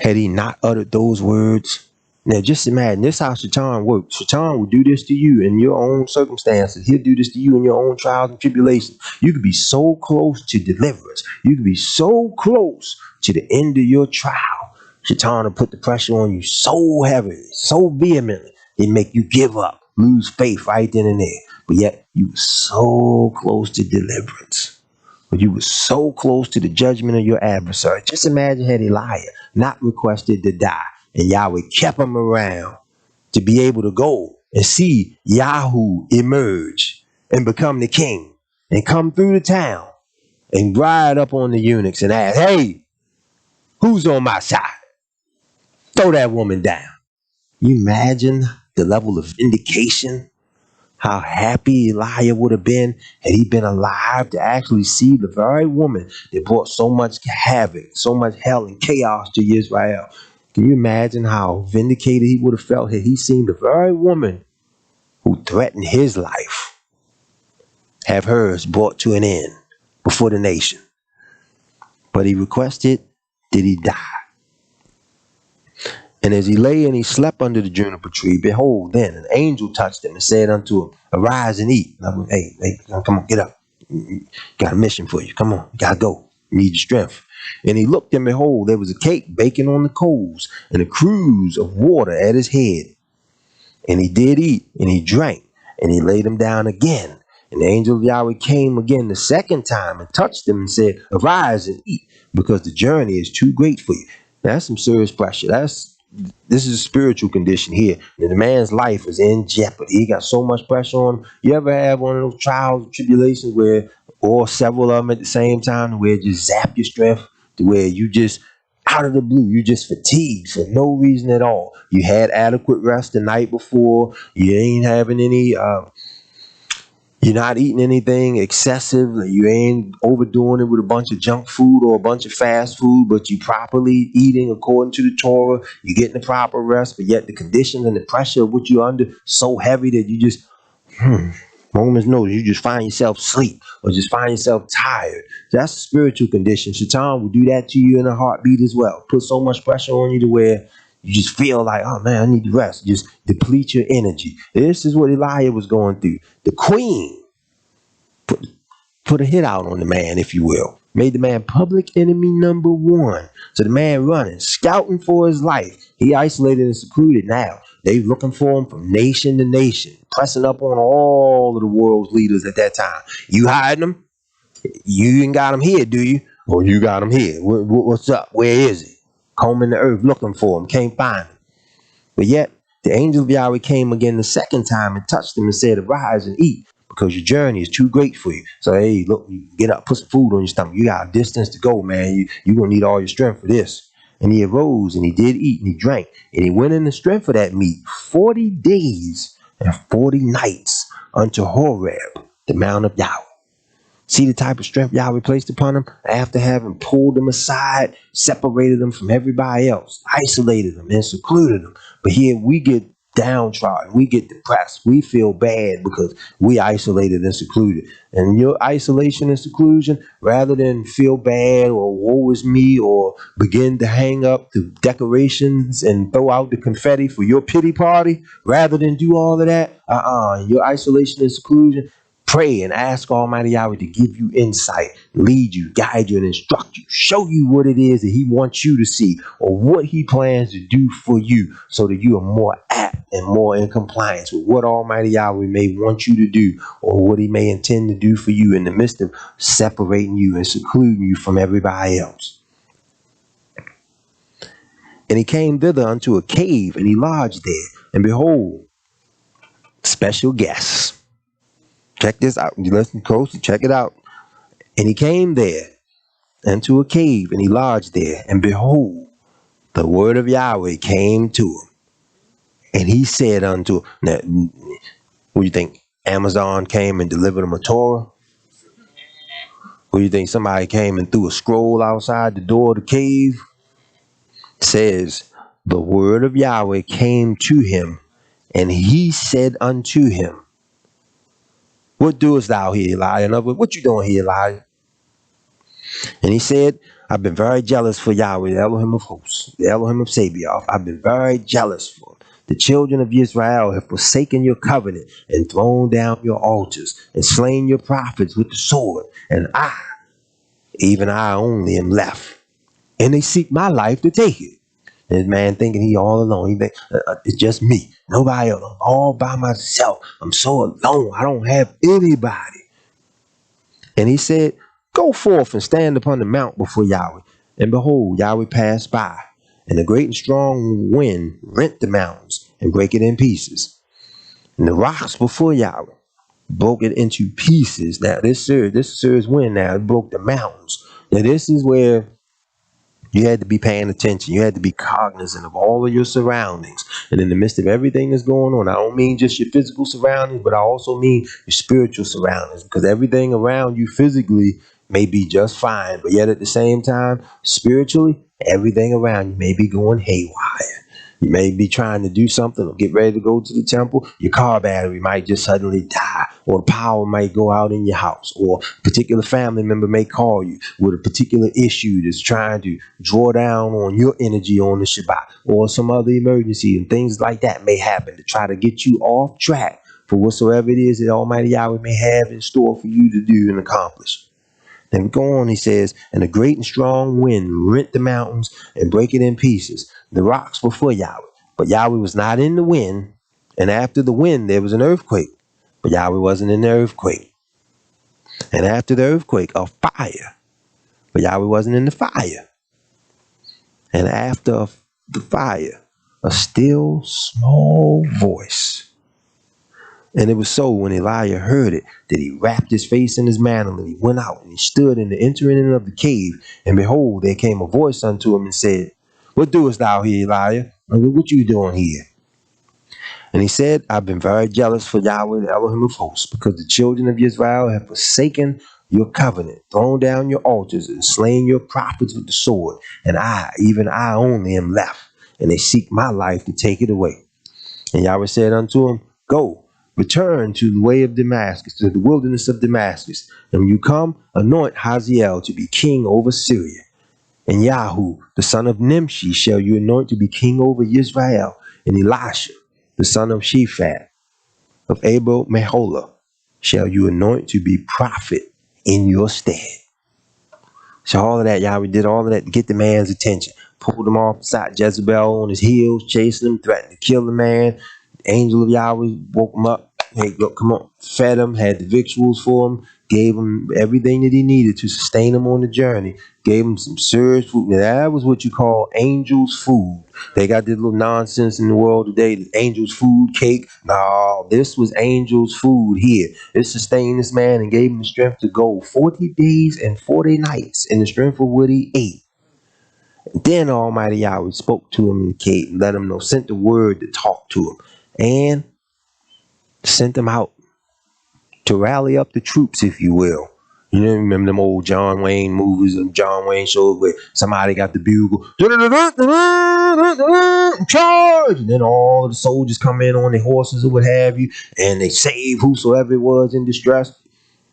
had he not uttered those words? Now just imagine, this is how Shaitan works. Shaitan will do this to you in your own circumstances. He'll do this to you in your own trials and tribulations. You could be so close to deliverance. You could be so close to the end of your trial. Shaitan will put the pressure on you so heavily, so vehemently, it make you give up, lose faith right then and there. But yet you were so close to deliverance. But you were so close to the judgment of your adversary. Just imagine had Elijah not requested to die, and Yahweh kept him around to be able to go and see Yahoo emerge and become the king and come through the town and ride up on the eunuchs and ask, hey, who's on my side? Throw that woman down. You imagine the level of vindication, how happy Elijah would have been had he been alive to actually see the very woman that brought so much havoc, so much hell and chaos to Israel. Can you imagine how vindicated he would have felt had he seen the very woman who threatened his life have hers brought to an end before the nation? But he requested that he die. And as he lay and he slept under the juniper tree, behold, then an angel touched him and said unto him, arise and eat. Hey, come on, get up. Got a mission for you. Come on, you gotta go. You need your strength. And he looked, and behold, there was a cake baking on the coals, and a cruse of water at his head. And he did eat, and he drank, and he laid him down again. And the angel of Yahweh came again the second time and touched him and said, arise and eat, because the journey is too great for you. That's some serious pressure. This is a spiritual condition here. And the man's life is in jeopardy. He got so much pressure on him. You ever have one of those trials, tribulations where, or several of them at the same time, where it just zap your strength, to where you just, out of the blue, you just fatigued for no reason at all. You had adequate rest the night before. You ain't having any, you're not eating anything excessive. You ain't overdoing it with a bunch of junk food or a bunch of fast food, but you properly eating according to the Torah. You're getting the proper rest, but yet the conditions and the pressure of what you're under so heavy that you just, moments notice, you just find yourself asleep or just find yourself tired. That's a spiritual condition. Shaitan will do that to you in a heartbeat as well. Put so much pressure on you to where you just feel like, oh man, I need to rest. Just deplete your energy. This is what Elijah was going through. The queen put a hit out on the man, if you will. Made the man public enemy number one. So the man running, scouting for his life. He isolated and secluded now. They looking for him from nation to nation, pressing up on all of the world's leaders at that time. You hiding them? You ain't got him here, do you? Or you got him here. What's up? Where is he? Combing the earth looking for him. Can't find him. But yet, the angel of Yahweh came again the second time and touched him and said, arise and eat, because your journey is too great for you. So, hey, look, you get up, put some food on your stomach. You got a distance to go, man. You're going to need all your strength for this. And he arose and he did eat and he drank. And he went in the strength of that meat 40 days and 40 nights unto Horeb, the mount of Yahweh. See the type of strength Yahweh placed upon him after having pulled them aside, separated them from everybody else, isolated them and secluded them. But here we get downtrodden, we get depressed, we feel bad because we isolated and secluded. And your isolation and seclusion, rather than feel bad or woe is me or begin to hang up the decorations and throw out the confetti for your pity party, rather than do all of that, your isolation and seclusion, pray and ask Almighty Yahweh to give you insight, lead you, guide you, and instruct you, show you what it is that he wants you to see or what he plans to do for you so that you are more apt and more in compliance with what Almighty Yahweh may want you to do or what he may intend to do for you in the midst of separating you and secluding you from everybody else. And he came thither unto a cave and he lodged there. And behold, special guests. Check this out. You listen close. Check it out. And he came there into a cave and he lodged there. And behold, the word of Yahweh came to him. And he said unto him, now, what do you think? Amazon came and delivered him a Torah? What do you think? Somebody came and threw a scroll outside the door of the cave? It says, the word of Yahweh came to him. And he said unto him, what doest thou here, Elijah? In other words, what you doing here, Elijah? And he said, I've been very jealous for Yahweh, the Elohim of hosts, the Elohim of Sabaoth. I've been very jealous for the children of Israel have forsaken your covenant and thrown down your altars and slain your prophets with the sword. And I, even I only, am left. And they seek my life to take it. And this man thinking he all alone. He think, it's just me. Nobody else. I'm all by myself. I'm so alone. I don't have anybody. And he said, go forth and stand upon the mount before Yahweh. And behold, Yahweh passed by. And a great and strong wind rent the mountains and break it in pieces. And the rocks before Yahweh broke it into pieces. Now this Sir's win now. It broke the mountains. Now this is where you had to be paying attention. You had to be cognizant of all of your surroundings. And in the midst of everything that's going on, I don't mean just your physical surroundings, but I also mean your spiritual surroundings. Because everything around you physically may be just fine, but yet at the same time, spiritually, everything around you may be going haywire. You may be trying to do something or get ready to go to the temple. Your car battery might just suddenly die, or the power might go out in your house, or a particular family member may call you with a particular issue that's trying to draw down on your energy on the Shabbat, or some other emergency, and things like that may happen to try to get you off track for whatsoever it is that Almighty Yahweh may have in store for you to do and accomplish. Then we go on, he says, and a great and strong wind rent the mountains and break it in pieces. The rocks were for Yahweh, but Yahweh was not in the wind. And after the wind, there was an earthquake, but Yahweh wasn't in the earthquake. And after the earthquake, a fire, but Yahweh wasn't in the fire. And after the fire, a still small voice. And it was so when Elijah heard it that he wrapped his face in his mantle, and he went out and he stood in the entering of the cave. And behold, there came a voice unto him and said, What doest thou here, Elijah? What you doing here? And he said, I've been very jealous for Yahweh, the Elohim of hosts, because the children of Israel have forsaken your covenant, thrown down your altars, and slain your prophets with the sword. And I, even I only, am left, and they seek my life to take it away. And Yahweh said unto him, Go. Return to the way of Damascus, to the wilderness of Damascus. And when you come, anoint Hazael to be king over Syria. And Yahu, the son of Nimshi, shall you anoint to be king over Israel. And Elisha, the son of Shaphat, of Abel Meholah, shall you anoint to be prophet in your stead. So all of that, Yahweh did all of that to get the man's attention. Pulled him off beside Jezebel on his heels, chasing him, threatened to kill the man. Angel of Yahweh woke him up. Hey, go, come on, fed him, had the victuals for him, gave him everything that he needed to sustain him on the journey, gave him some serious food. Now, that was what you call angels' food. They got this little nonsense in the world today, the angels' food, cake. No, this was angels' food here. It sustained this man and gave him the strength to go 40 days and 40 nights in the strength of what he ate. Then Almighty Yahweh spoke to him in the cave and let him know, sent the word to talk to him, and sent them out to rally up the troops, if you will. You know, remember them old John Wayne movies and John Wayne shows where somebody got the bugle, charge, and then all of the soldiers come in on their horses or what have you, and they save whosoever it was in distress.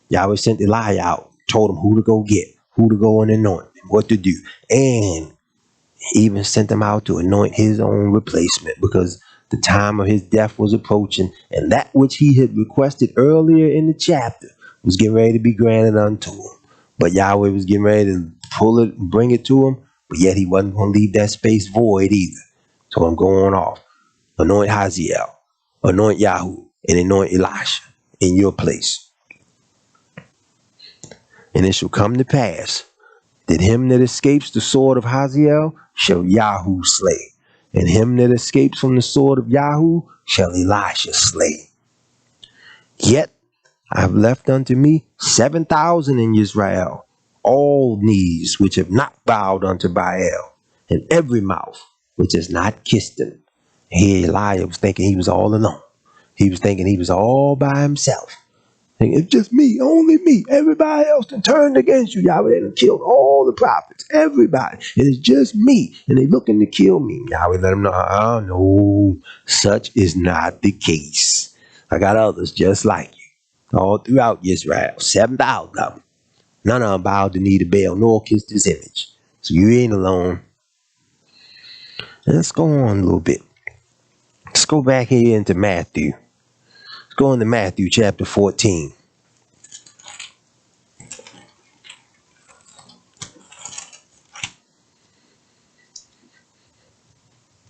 Yahweh sent Elijah out, told him who to go get, who to go and anoint, and what to do, and even sent them out to anoint his own replacement, because the time of his death was approaching, and that which he had requested earlier in the chapter was getting ready to be granted unto him. But Yahweh was getting ready to pull it and bring it to him, but yet he wasn't going to leave that space void either. So I'm going off. Anoint Hazael, anoint Yahu, and anoint Elisha in your place. And it shall come to pass that him that escapes the sword of Hazael shall Yahu slay, and him that escapes from the sword of Yahu shall Elisha slay. Yet I have left unto me 7,000 in Israel, all knees which have not bowed unto Baal, and every mouth which has not kissed him. Here Elijah was thinking he was all alone. He was thinking he was all by himself. It's just me, only me. Everybody else done turned against you, Yahweh. They done killed all the prophets, everybody. And it's just me, and they looking to kill me. Yahweh let them know, no, such is not the case. I got others just like you, all throughout Israel, 7,000 of them. None of them bowed the knee to Baal, nor kissed his image. So you ain't alone. And let's go on a little bit. Let's go back here into Matthew. Go into Matthew chapter 14.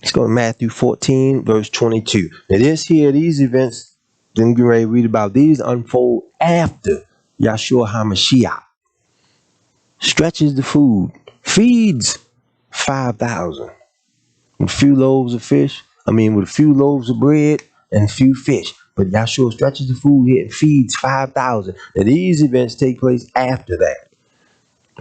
Let's go to Matthew 14, verse 22. Now these events, then get ready to read about, these unfold after Yahshua HaMashiach stretches the food, feeds 5,000 with a few loaves of fish. With a few loaves of bread and a few fish. But Yahshua stretches the food here and feeds 5,000. Now these events take place after that.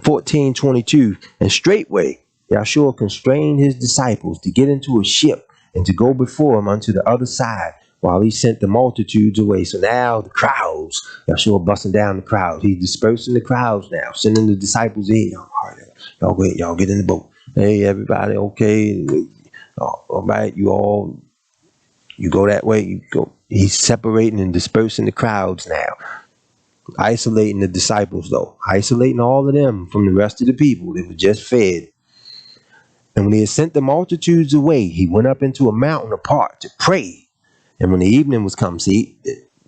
14:22, and straightway Yahshua constrained his disciples to get into a ship and to go before him unto the other side, while he sent the multitudes away. So now the crowds, Yahshua busting down the crowds. He's dispersing the crowds now, sending the disciples in. All right, y'all go ahead, y'all get in the boat. Hey, everybody, okay? All right, you go that way. You go. He's separating and dispersing the crowds now. Isolating the disciples, though. Isolating all of them from the rest of the people. They were just fed. And when he had sent the multitudes away, he went up into a mountain apart to pray. And when the evening was come, see,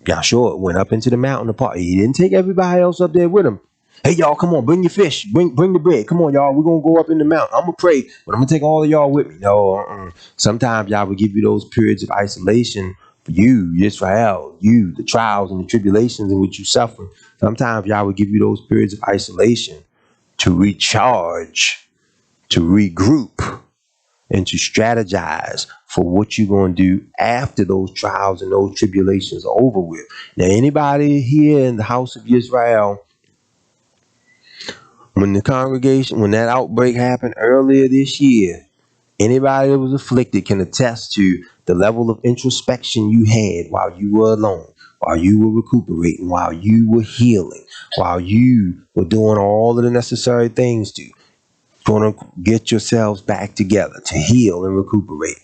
Yahshua went up into the mountain apart. He didn't take everybody else up there with him. Hey, y'all, come on, bring your fish. Bring the bread. Come on, y'all. We're going to go up in the mountain. I'm going to pray, but I'm going to take all of y'all with me. No, Sometimes y'all will give you those periods of isolation for you, Israel, you, the trials and the tribulations in which you suffer. Sometimes y'all will give you those periods of isolation to recharge, to regroup, and to strategize for what you're going to do after those trials and those tribulations are over with. Now, anybody here in the house of Israel, when that outbreak happened earlier this year, anybody that was afflicted can attest to the level of introspection you had while you were alone, while you were recuperating, while you were healing, while you were doing all of the necessary things to get yourselves back together, to heal and recuperate.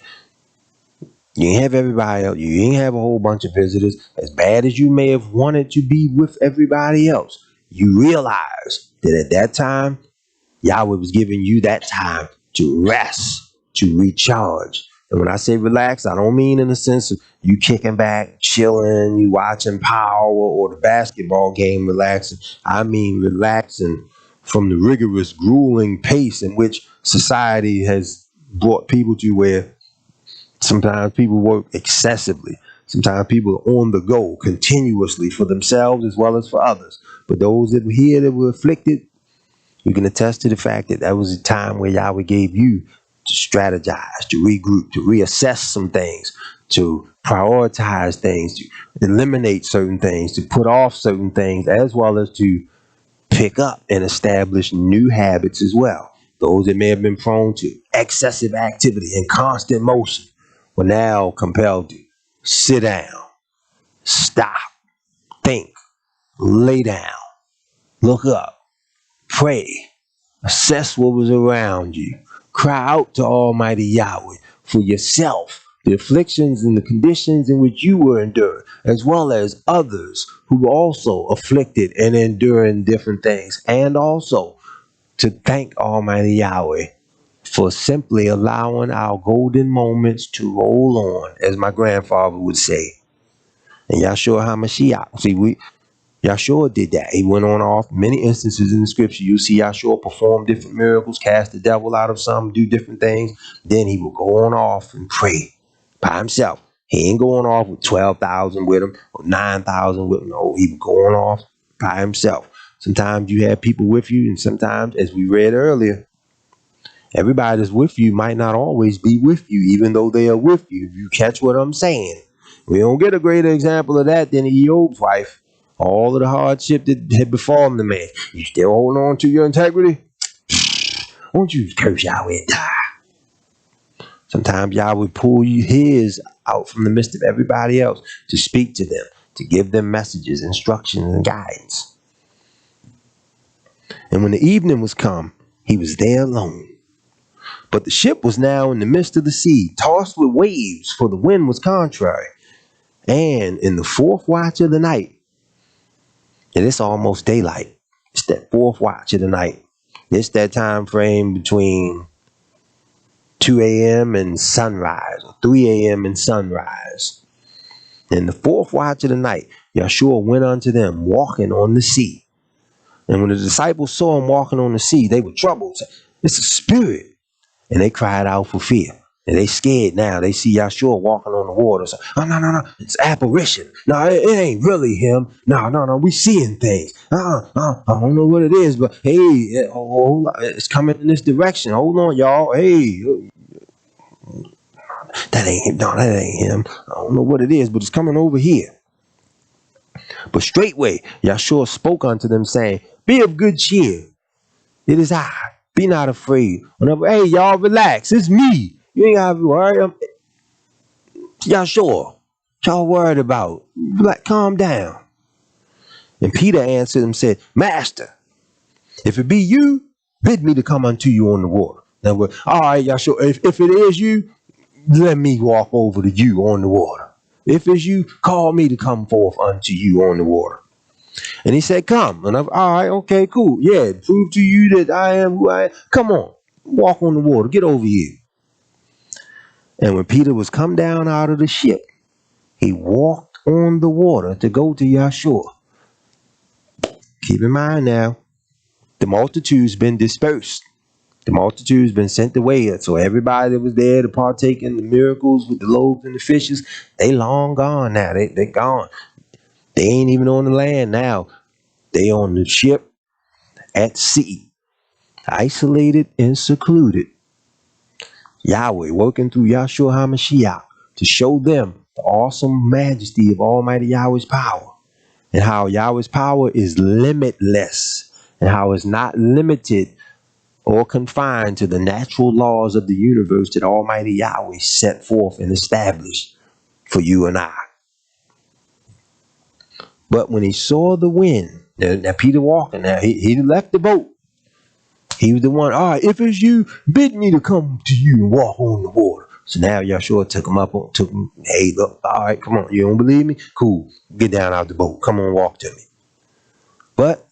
You ain't have everybody else. You ain't have a whole bunch of visitors. As bad as you may have wanted to be with everybody else, you realize that at that time, Yahweh was giving you that time to rest, to recharge. And when I say relax, I don't mean in the sense of you kicking back, chilling, you watching Power or the basketball game relaxing. I mean relaxing from the rigorous, grueling pace in which society has brought people to, where sometimes people work excessively. Sometimes people are on the go continuously for themselves as well as for others. But those that were here that were afflicted, you can attest to the fact that that was a time where Yahweh gave you to strategize, to regroup, to reassess some things, to prioritize things, to eliminate certain things, to put off certain things, as well as to pick up and establish new habits as well. Those that may have been prone to excessive activity and constant motion were now compelled to sit down, stop, think, lay down, look up, pray, assess what was around you, cry out to Almighty Yahweh for yourself, the afflictions and the conditions in which you were enduring, as well as others who were also afflicted and enduring different things, and also to thank Almighty Yahweh for simply allowing our golden moments to roll on, as my grandfather would say. And Yahshua HaMashiach, see, Yahshua did that. He went on off many instances in the scripture. You see Yahshua perform different miracles, cast the devil out of some, do different things. Then he will go on off and pray by himself. He ain't going off with 12,000 with him or 9,000 with him. No, he was going off by himself. Sometimes you have people with you, and sometimes, as we read earlier, everybody that's with you might not always be with you, even though they are with you. If you catch what I'm saying. We don't get a greater example of that than Eob's wife. All of the hardship that had befallen the man. You still holding on to your integrity? Won't you curse Yahweh and die? Sometimes Yahweh pull you his out from the midst of everybody else to speak to them, to give them messages, instructions, and guidance. And when the evening was come, he was there alone. But the ship was now in the midst of the sea, tossed with waves, for the wind was contrary. And in the fourth watch of the night, and it's almost daylight. It's that fourth watch of the night. It's that time frame between 2 a.m. and sunrise, or 3 a.m. and sunrise. In the fourth watch of the night, Yahshua went unto them, walking on the sea. And when the disciples saw him walking on the sea, they were troubled. It's a spirit. And they cried out for fear. And they scared now. They see Yahshua walking on the water. So, oh, no. It's apparition. No, it ain't really him. No. We seeing things. I don't know what it is, but hey, it's coming in this direction. Hold on, y'all. Hey, that ain't him. No, that ain't him. I don't know what it is, but it's coming over here. But straightway Yahshua spoke unto them, saying, Be of good cheer. It is I. Be not afraid. Whenever, hey, y'all, relax. It's me. You ain't gotta be worried. Yahshua. What y'all worried about? Like, calm down. And Peter answered him, said, Master, if it be you, bid me to come unto you on the water. Now, all right, Yahshua, if it is you, let me walk over to you on the water. If it's you, call me to come forth unto you on the water. And he said, Come. And I'm, all right, okay, cool. Yeah, prove to you that I am who I am. Come on, walk on the water. Get over here. And when Peter was come down out of the ship, he walked on the water to go to Yahshua. Keep in mind now, the multitude's been dispersed. The multitude's been sent away. So everybody that was there to partake in the miracles with the loaves and the fishes, they long gone now. They gone. They ain't even on the land now. They on the ship at sea, isolated and secluded. Yahweh working through Yahshua HaMashiach to show them the awesome majesty of Almighty Yahweh's power, and how Yahweh's power is limitless, and how it's not limited or confined to the natural laws of the universe that Almighty Yahweh set forth and established for you and I. But when he saw the wind, now Peter walking, now he left the boat. He was the one, all right, if it's you, bid me to come to you and walk on the water. So now Yahshua took him, hey, look, all right, come on, you don't believe me? Cool, get down out the boat, come on, walk to me. But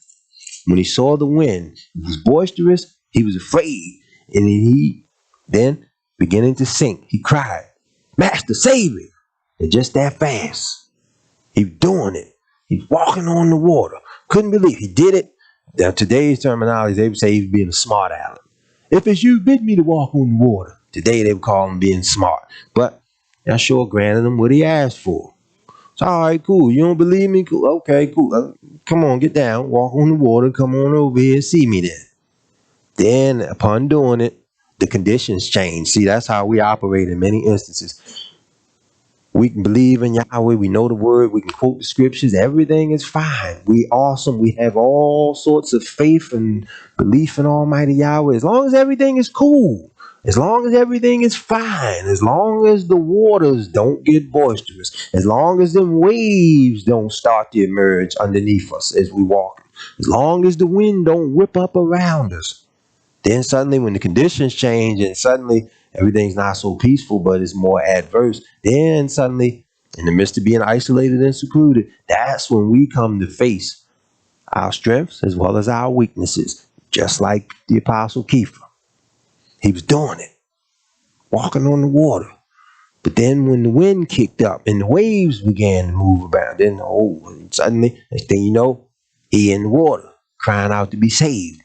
when he saw the wind, it was boisterous, he was afraid, and he then, beginning to sink, he cried, Master, save me. And just that fast, he was doing it. He's walking on the water. Couldn't believe he did it. Now, today's terminology, they would say he's being a smart aleck. If it's you, bid me to walk on the water. Today, they would call him being smart. But Yahshua granted him what he asked for. So, all right, cool. You don't believe me? Cool. Okay, cool. Come on, get down. Walk on the water. Come on over here and see me then. Then, upon doing it, the conditions change. See, that's how we operate in many instances. We can believe in Yahweh. We know the word. We can quote the scriptures. Everything is fine. We awesome. We have all sorts of faith and belief in Almighty Yahweh. As long as everything is cool. As long as everything is fine. As long as the waters don't get boisterous. As long as them waves don't start to emerge underneath us as we walk. As long as the wind don't whip up around us. Then suddenly when the conditions change and suddenly everything's not so peaceful, but it's more adverse, then suddenly, in the midst of being isolated and secluded, that's when we come to face our strengths as well as our weaknesses, just like the Apostle Kepha. He was doing it, walking on the water. But then when the wind kicked up and the waves began to move about, then suddenly, next thing you know, he in the water, crying out to be saved.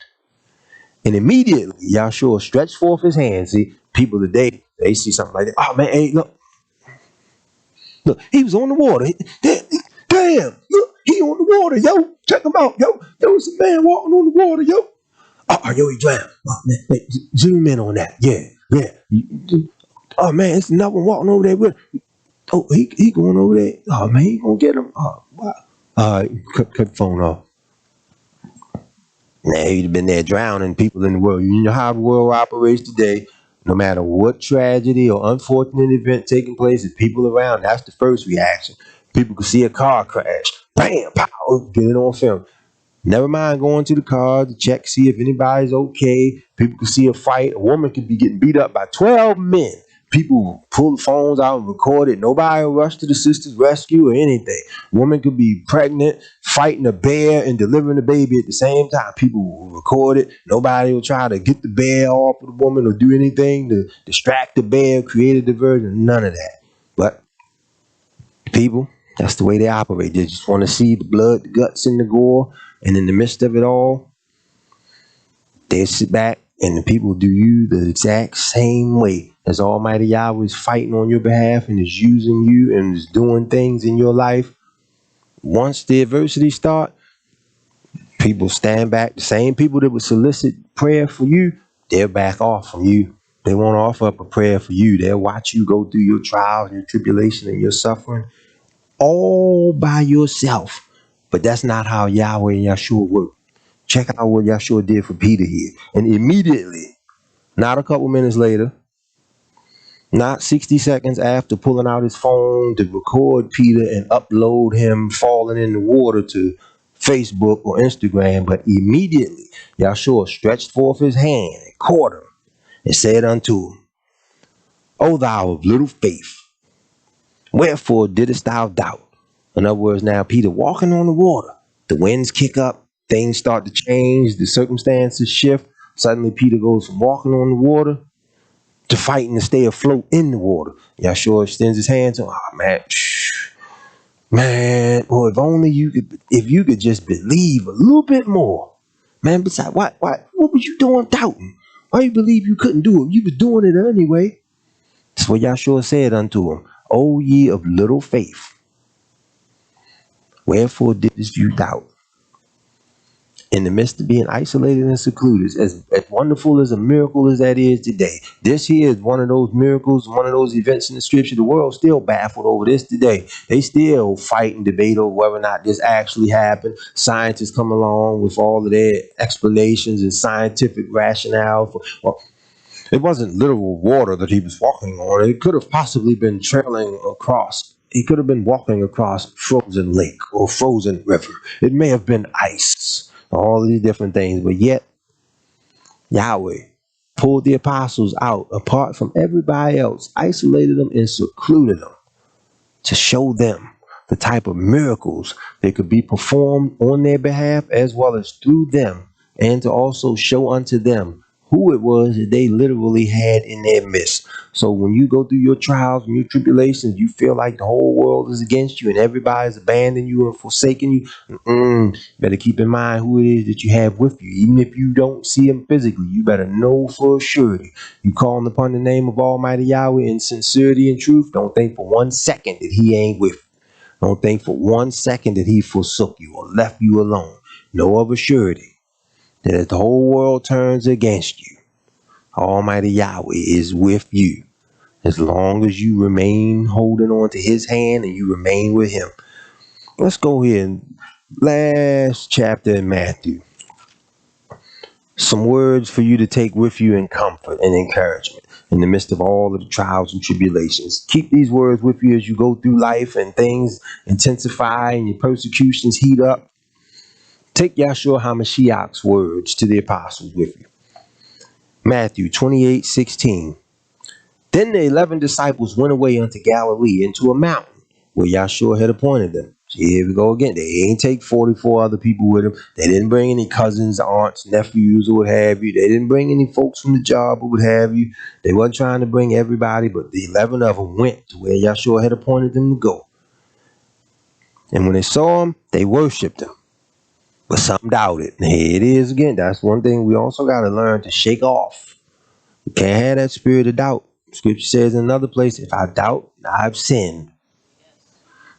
And immediately, Yahshua stretched forth his hand. See, people today, they see something like that. Oh, man, hey, look, he was on the water. Damn, look, he on the water, yo. Check him out, yo. There was a man walking on the water, yo. Oh, yo, he drowned. Oh, man, zoom in on that. Yeah. Oh, man, it's another one walking over there with him. Oh, he going over there. Oh, man, he gonna get him. Oh, wow. All right, cut the phone off. Now, he'd have been there drowning people in the world. You know how the world operates today. No matter what tragedy or unfortunate event taking place, if people around, that's the first reaction. People could see a car crash. Bam, pow, get it on film. Never mind going to the car to check, see if anybody's okay. People could see a fight. A woman could be getting beat up by 12 men. People pull the phones out and record it. Nobody will rush to the sister's rescue or anything. Woman could be pregnant, fighting a bear and delivering a baby at the same time. People will record it. Nobody will try to get the bear off of the woman or do anything to distract the bear, create a diversion. None of that. But people, that's the way they operate. They just want to see the blood, the guts, and the gore. And in the midst of it all, they sit back and the people do you the exact same way as Almighty Yahweh is fighting on your behalf and is using you and is doing things in your life. Once the adversity start, people stand back. The same people that would solicit prayer for you, they'll back off from you. They won't offer up a prayer for you. They'll watch you go through your trials and your tribulation and your suffering all by yourself. But that's not how Yahweh and Yahshua work. Check out what Yahshua did for Peter here. And immediately, not a couple minutes later, not 60 seconds after pulling out his phone to record Peter and upload him falling in the water to Facebook or Instagram, but immediately Yahshua stretched forth his hand and caught him and said unto him, O thou of little faith, wherefore didst thou doubt? In other words, now Peter walking on the water, the winds kick up, things start to change, the circumstances shift. Suddenly Peter goes from walking on the water to fighting to stay afloat in the water. Yahshua extends his hand to him. Oh, man, boy, if you could just believe a little bit more. Man, besides, what were you doing doubting? Why you believe you couldn't do it? You was doing it anyway. That's what Yahshua said unto him. O ye of little faith, wherefore didst you doubt? In the midst of being isolated and secluded, as wonderful as a miracle as that is today, this here is one of those miracles, one of those events in the scripture. The world's still baffled over this today. They still fight and debate over whether or not this actually happened. Scientists come along with all of their explanations and scientific rationale for, well, it wasn't literal water that he was walking on. It could have possibly been trailing across. He could have been walking across frozen lake or frozen river. It may have been ice. All these different things. But yet, Yahweh pulled the apostles out apart from everybody else, isolated them and secluded them to show them the type of miracles that could be performed on their behalf as well as through them, and to also show unto them who it was that they literally had in their midst. So when you go through your trials and your tribulations, you feel like the whole world is against you and everybody's abandoned you and forsaken you. Better keep in mind who it is that you have with you. Even if you don't see him physically, you better know for surety. You calling upon the name of Almighty Yahweh in sincerity and truth. Don't think for 1 second that he ain't with you. Don't think for 1 second that he forsook you or left you alone. Know of a surety that if the whole world turns against you, Almighty Yahweh is with you as long as you remain holding on to his hand and you remain with him. Let's go here and last chapter in Matthew. Some words for you to take with you in comfort and encouragement in the midst of all of the trials and tribulations. Keep these words with you as you go through life and things intensify and your persecutions heat up. Take Yahshua HaMashiach's words to the apostles with you. Matthew 28:16. Then the 11 disciples went away unto Galilee into a mountain where Yahshua had appointed them. Here we go again. They ain't take 44 other people with them. They didn't bring any cousins, aunts, nephews, or what have you. They didn't bring any folks from the job or what have you. They wasn't trying to bring everybody, but the 11 of them went to where Yahshua had appointed them to go. And when they saw him, they worshiped him. But some doubted. And here it is again. That's one thing we also got to learn to shake off. You can't have that spirit of doubt. Scripture says in another place, if I doubt, I've sinned.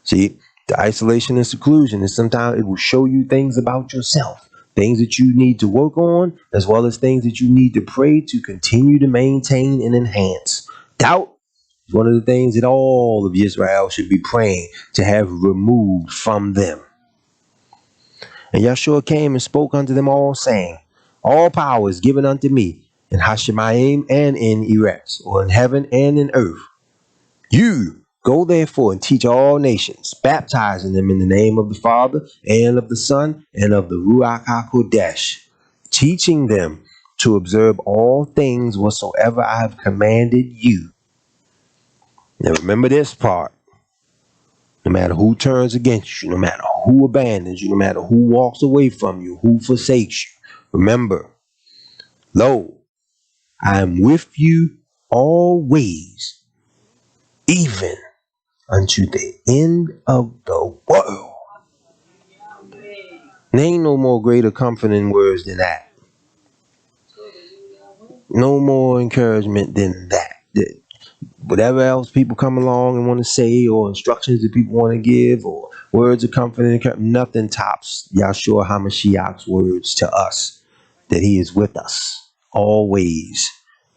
See, the isolation and seclusion is sometimes it will show you things about yourself, things that you need to work on, as well as things that you need to pray to continue to maintain and enhance. Doubt is one of the things that all of Israel should be praying to have removed from them. And Yahshua came and spoke unto them all, saying, all power is given unto me in Hashemayim and in Eretz, or in heaven and in earth. You go therefore and teach all nations, baptizing them in the name of the Father and of the Son and of the Ruach HaKodesh, teaching them to observe all things whatsoever I have commanded you. Now remember this part. No matter who turns against you, no matter who abandons you, no matter who walks away from you, who forsakes you, remember, lo, I am with you always, even unto the end of the world. There ain't no more greater comforting words than that. No more encouragement than that. Whatever else people come along and want to say, or instructions that people want to give, or words of comfort and encouragement, nothing tops Yahshua HaMashiach's words to us, that he is with us always,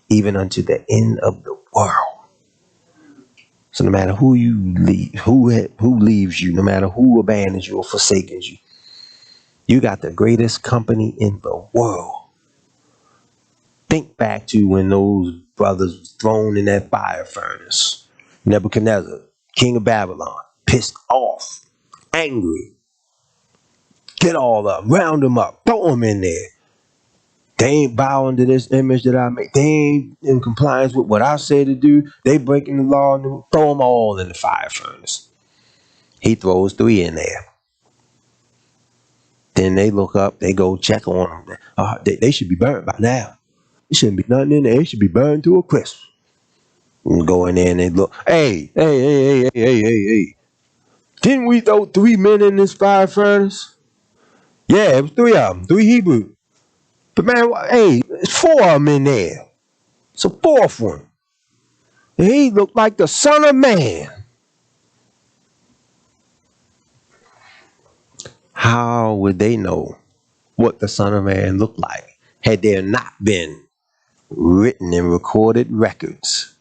even unto the end of the world. So no matter who you leave, who leaves you, no matter who abandons you or forsakens you, you got the greatest company in the world. Think back to when those brothers was thrown in that fire furnace. Nebuchadnezzar, king of Babylon, pissed off, angry. Get all of them, round them up, throw them in there. They ain't bowing to this image that I make. They ain't in compliance with what I say to do. They breaking the law. Throw them all in the fire furnace. He throws 3 in there. Then they look up. They go check on them. They should be burnt by now. There shouldn't be nothing in there. They should be burned to a crisp. And go in there and they look. Hey. Didn't we throw 3 men in this fire furnace? Yeah, it was 3 of them. 3 Hebrew. But man, hey, it's 4 of them in there. It's a 4th one. And he looked like the Son of Man. How would they know what the Son of Man looked like had there not been written and recorded records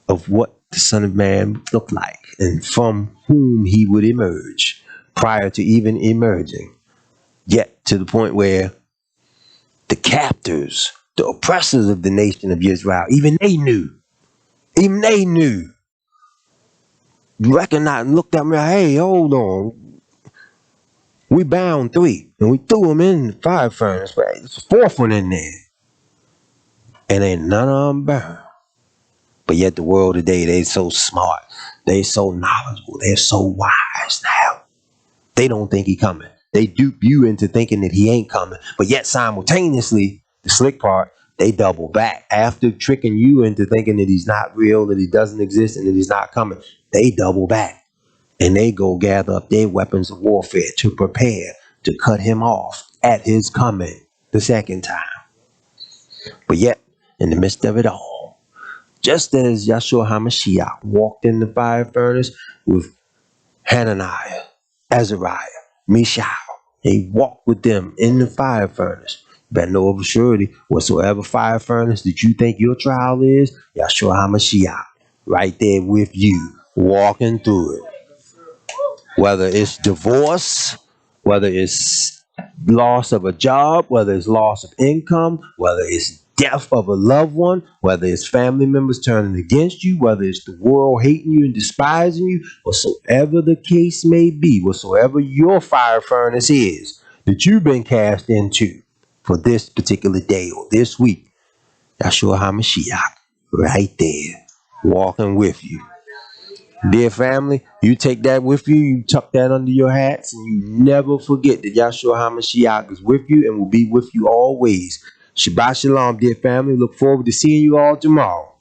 of what the Son of Man looked like and from whom he would emerge prior to even emerging? Yet to the point where the captors, the oppressors of the nation of Israel, even they knew, recognized and looked at me like, hey, hold on. We bound 3 and we threw them in the fire furnace, but there's a 4th one in there. And ain't none of them burned. But yet the world today, they so smart. They so knowledgeable. They're so wise now. They don't think he coming. They dupe you into thinking that he ain't coming. But yet simultaneously, the slick part, they double back. After tricking you into thinking that he's not real, that he doesn't exist, and that he's not coming, they double back. And they go gather up their weapons of warfare to prepare to cut him off at his coming the second time. But yet, in the midst of it all, just as Yahshua HaMashiach walked in the fire furnace with Hananiah, Azariah, Mishael, he walked with them in the fire furnace. You better know of a surety, whatsoever fire furnace that you think your trial is, Yahshua HaMashiach, right there with you, walking through it. Whether it's divorce, whether it's loss of a job, whether it's loss of income, whether it's death of a loved one, whether it's family members turning against you, whether it's the world hating you and despising you, whatsoever the case may be, whatsoever your fire furnace is that you've been cast into for this particular day or this week, Yahshua HaMashiach, right there, walking with you. Dear family, you take that with you, you tuck that under your hats, and you never forget that Yahshua HaMashiach is with you and will be with you always. Shabbat Shalom, dear family. Look forward to seeing you all tomorrow.